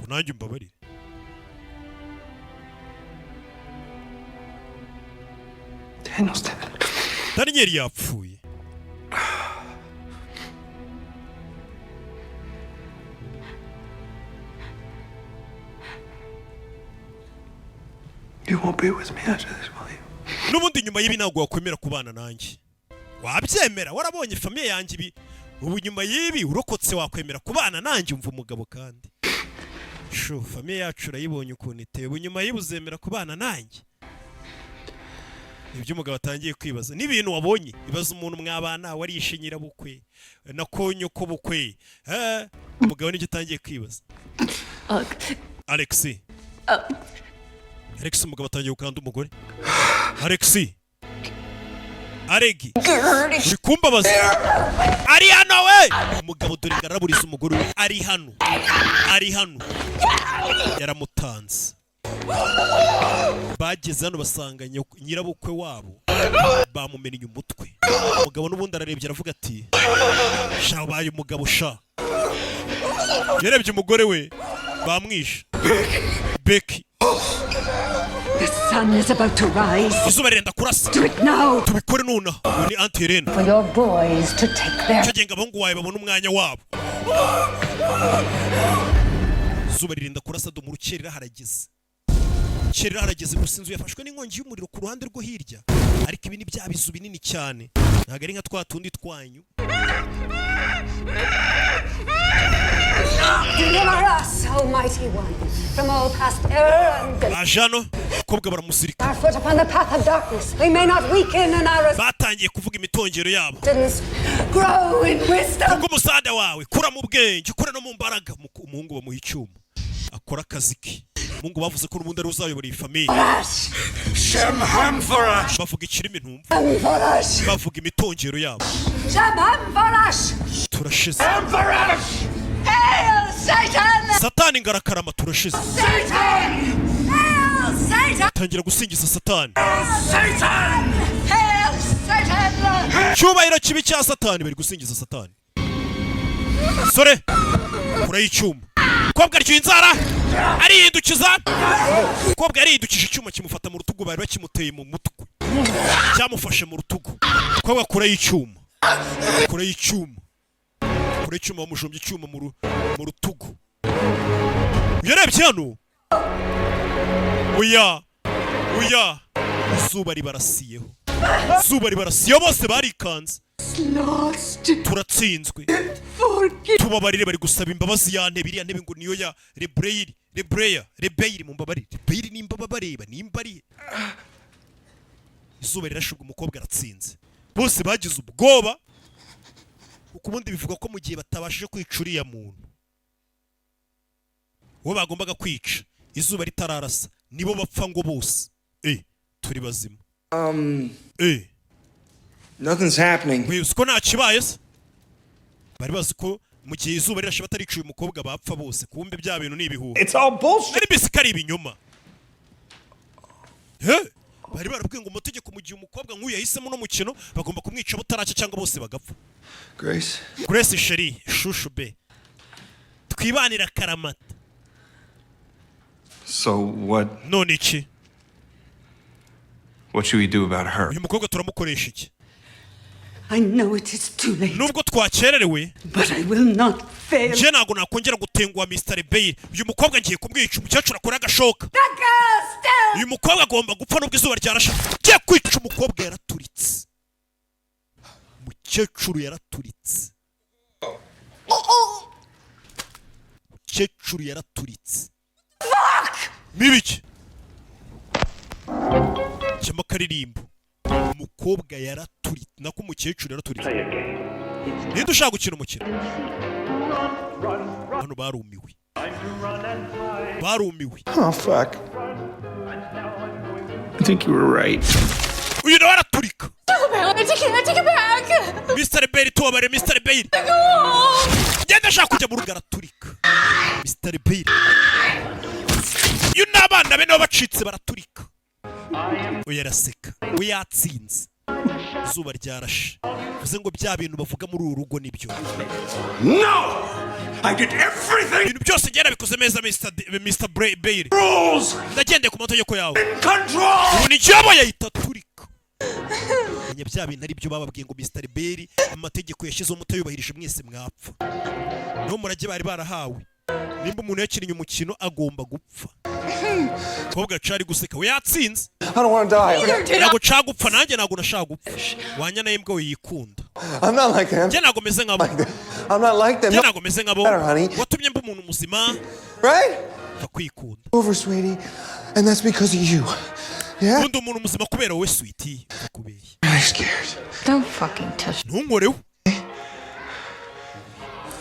Ngo nanjye mbabarire. Daniel's dead. Daniel yapfuye. You won't be with me after this, will you? Nubundi nyuma y'ibi ntabwo wakwemera kubana nanjye. Wabyemera warabonye famiye yanjye ibi. Ubu nyuma y'ibi urokotse wakwemera kubana nanjye umva umugabo kandi. Sho famiye yacu urayibonye ukuntu iteye. Ubu nyuma y'ibi uzemera kubana nanjye. Ibyo umugabo atangiye kwibaza. N'ibintu wabonye ibaza umuntu mwabana warishe nyirabukwe na konyoko bukwe. Umugabo nibyo atangiye kwibaza. Alexi. Alex umugabo atangiye gukanda umugore. Alexi. Aregi. Uri kumbabaza. Ari hano we. Umugabo dore ngaraburiza umugore we ari hano. Ari hano. Yaramutanze. Bageze hano basanga nyirabukwe wabo bamumennye umutwe. Umugabo n'ubundi ararebye aravuga ati sha ubaye umugabo sha. Yarebye umugore we bamwishe. Becky. The sun is about to rise. Izuba rirenda kurasa. Do it now. Tubikore nona. Ni Auntie Irene. For your boys to take their... Cyagenga abahungu wawe babona umwanya wabo. Izuba rirenda kurasa do mu rukerera harageze. Rukerera harageze gusa inzu yafashwe n'inkongi y'umuriro ku ruhande rwo hirya. Ariko ibi ni bya bizu binini cyane. Ntago ari nka twatundi twanyu. Deliver us, Almighty One, from all past error and guilt. Ajano, kobwa baramuzirika. Our foot upon the path of darkness, we may not weaken in our... Batangiye kuvuga imitongero yabo. Grow in wisdom. Kuko umusada wawe, kura mu bwenge, kura no mu mbaraga. Umuhungu bamuha icyuma. Akora akazi ke. Mungu bavuze ko n'ubundi ari uzayobora iyi famiye. Bavuga ikirimi ntumva. Bavuga imitongero yabo. Turashize. Hail Satan! Satani ngarakarama turashize. Satan! Hail Satan! Tangira gusingiza Satani. Satan! Hail Satan! Cyubahiro kibi cya Satani bari gusingiza Satani. Sore, kura y'icyuma. Kobwa aryo inzara. Arihindukiza. Kobwa arihindukije icyuma kimufata mu rutugu bari bakimuteye mu mutwe. Cyamufashe mu rutugu. Kobwa kura y'icyuma. Kura y'icyuma. Kura y'icyuma bamujombye icyuma mu rutugu. Yarebye hano. Oya. Oya. Izuba ribarasiyeho. Izuba ribarasiyeho bose barikanze. Turatsinzwe. Tubabarire bari gusaba imbabazi ya ntebe iriya ntebe ngo niyo ya Rebeyiri mu mbabarire. Rebeyiri nimba babareba nimba ari. Izuba rirashuga umukobwa aratsinze. Bose bagize ubwoba. Ukubundi bivuga ko mu gihe batabashije kwica uriya muntu uwo bagombaga kwica izuba ritararasa nibo bapfa ngo bose turi bazima. Nothing's happening. Wibuze ko nta kibaye se. Bari bazi ko mu gihe izuba rirashe batariciye umukobwa bapfa bose kumbe bya bintu ni ibihuha. It's all bullshit. Ari bisikari ibinyoma. Bari barabwiye ngo umutegeko mu gihe umukobwa nk'uyu yahisemo no mukino bagomba kumwica butaracya cyangwa bose bagapfa. Grace Sheri shushu be. Twibanira karamata. So what? None iki? What should we do about her? Uyu mukobwa turamukoresha iki? I know it is too late. Nubwo twakererewe. But I will not fail. Je ntago nakongera gutenguha Mr. Bailey. Uyu mukobwa ngiye kumwica, umukecuru akora agashoka. That girl still. Uyu mukobwa agomba gupfa nubwo izuba ryarashe. Ngiye kwica umukobwa yaraturitse. Umukecuru yaraturitse. Umukecuru yaraturitse. Fuck! Mibiki. Cyama karirimbo. Umukobwa yaraturitse. Nako umukecuru yaraturitse. Ninde ushaka gukina umukino? Hano barumiwe. Barumiwe. Oh, fuck. I think you were right. Uyu nawe araturika. I take it back. Mr. Bailey tubabare Mr. Bailey. Genda ashaka kujya mu rugo araturika. Mr. Bailey. Uyu n'abana be nabo bacitse baraturika. Uyu araseka. Uyu yatsinze. Izuba ryarashe. Uze ngo bya bintu bavuga muri uru rugo nibyo. No! I did everything! Ibintu byose ngera bikoze meza Mr. Bailey. Rules! Ndagendeye ku mategeko yawe. Control! Ubu ni jabo yahita turika. Nya bya bintu ari byo bababwiye ngo Mr. Bailey amategeko yashyizeho mutayubahirije mwese mwapfa. No murage bari barahawe. Nimba umuntu yakinnye umukino agomba gupfa. Kobwa cari guseka we yatsinze. I don't want to die. Nago ca gupfa nanjye nago nashaka gupfa. Wanya naye mbwa yikunda. I'm not like them. Je nago meze nkabo. I'm not like them. Je nago meze nkabo. Honey. Watumye mba umuntu muzima. Right? Takwikunda. Over, sweetie. And that's because of you. Yeah? Undi umuntu muzima kubera wowe sweetie. Takubeye. I'm scared. Don't fucking touch me. Ntunkoreho.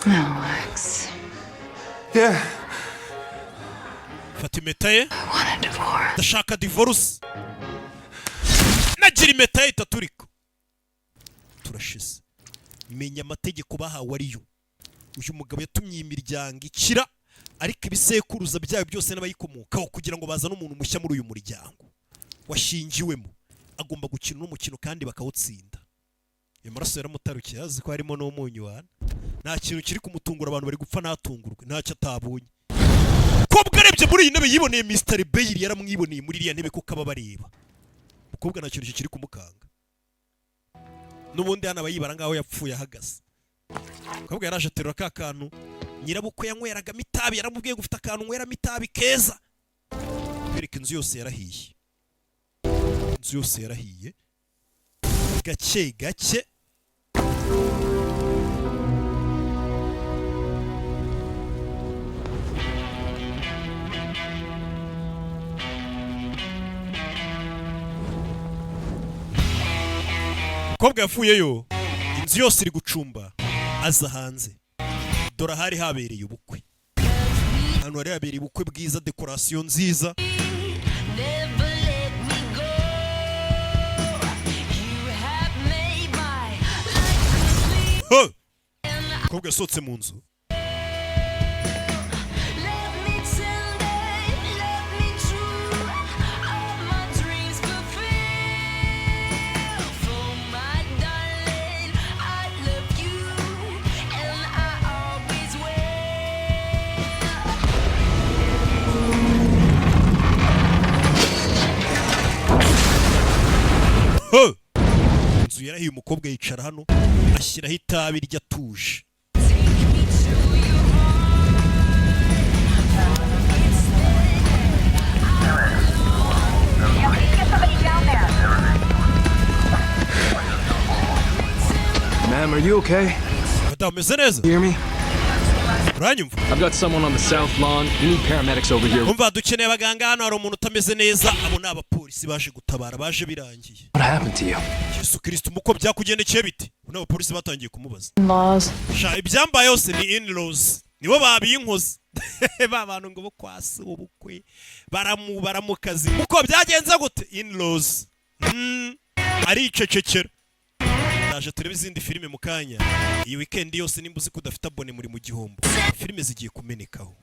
Alex. Yeah. Fata impeta ye. I want a divorce. Ndashaka divorce. Nagira impeta ye itaturika. Turashize. Menya amategeko bahawe ariyo. Uyu mugabo yatumye imiryango ikira ariko ibisekuruza byayo byose n'abayikomokaho kugira ngo bazane umuntu mushya muri uyu muryango. Washingiwemo. Agomba gukina n'umukino kandi bakawutsinda. Amaraso yaramutarukiye azi ko harimo n'umunyu wana. Nta kintu kiri kumutungura abantu bari gupfa natungurwe. Ntacyo atabonye. Kobwa arebye muri iyi ntebe yiboneye Mr. Bailey yaramwiboneye muri iriya ntebe kuko aba bareba. Mukobwa nta kintu kiri kumukanga. N'ubundi hano abayibara ngaho yapfuye ahagaze. Kobwa yaraje aterura ka kantu. Nyirabukwe yanyweraga mitabi yaramubwiye gufite akantu nywera mitabi keza. Bereka inzu yose yarahiye. Inzu yose yarahiye. Gake gake. Kobwa yafuyeyo. Inzu yose iri gucumba. Aza hanze. Dora hari habereye ubukwe. Hano hari habereye ubukwe bwiza, decoration nziza. Kobwa yasohotse mu nzu. Inzu yarahiye umukobwa yicara hano ashyiraho itabi ryatuje. Ma'am, are you okay? Madam, meze neza? Hear me? Uranyumva? I've got someone on the south lawn. We need paramedics over here. Umva dukeneye abaganga hano hari umuntu utameze neza abo ni abapolisi baje gutabara baje birangiye. What happened to you? Yesu Kristo muko byakugendekeye bite? Ubu abapolisi batangiye kumubaza. In-laws. Sha ibyambaye yose ni in-laws. Nibo babinkoze. Ba bantu ngo bokwasi ubukwe. Baramukazi. Muko byagenze gute? In-laws. Ari icecekera. Ndaje turebe izindi filime mu kanya. Iyi weekend yose nimba uzi ko udafite abone muri mu gihombo. Filime zigiye kumenekaho.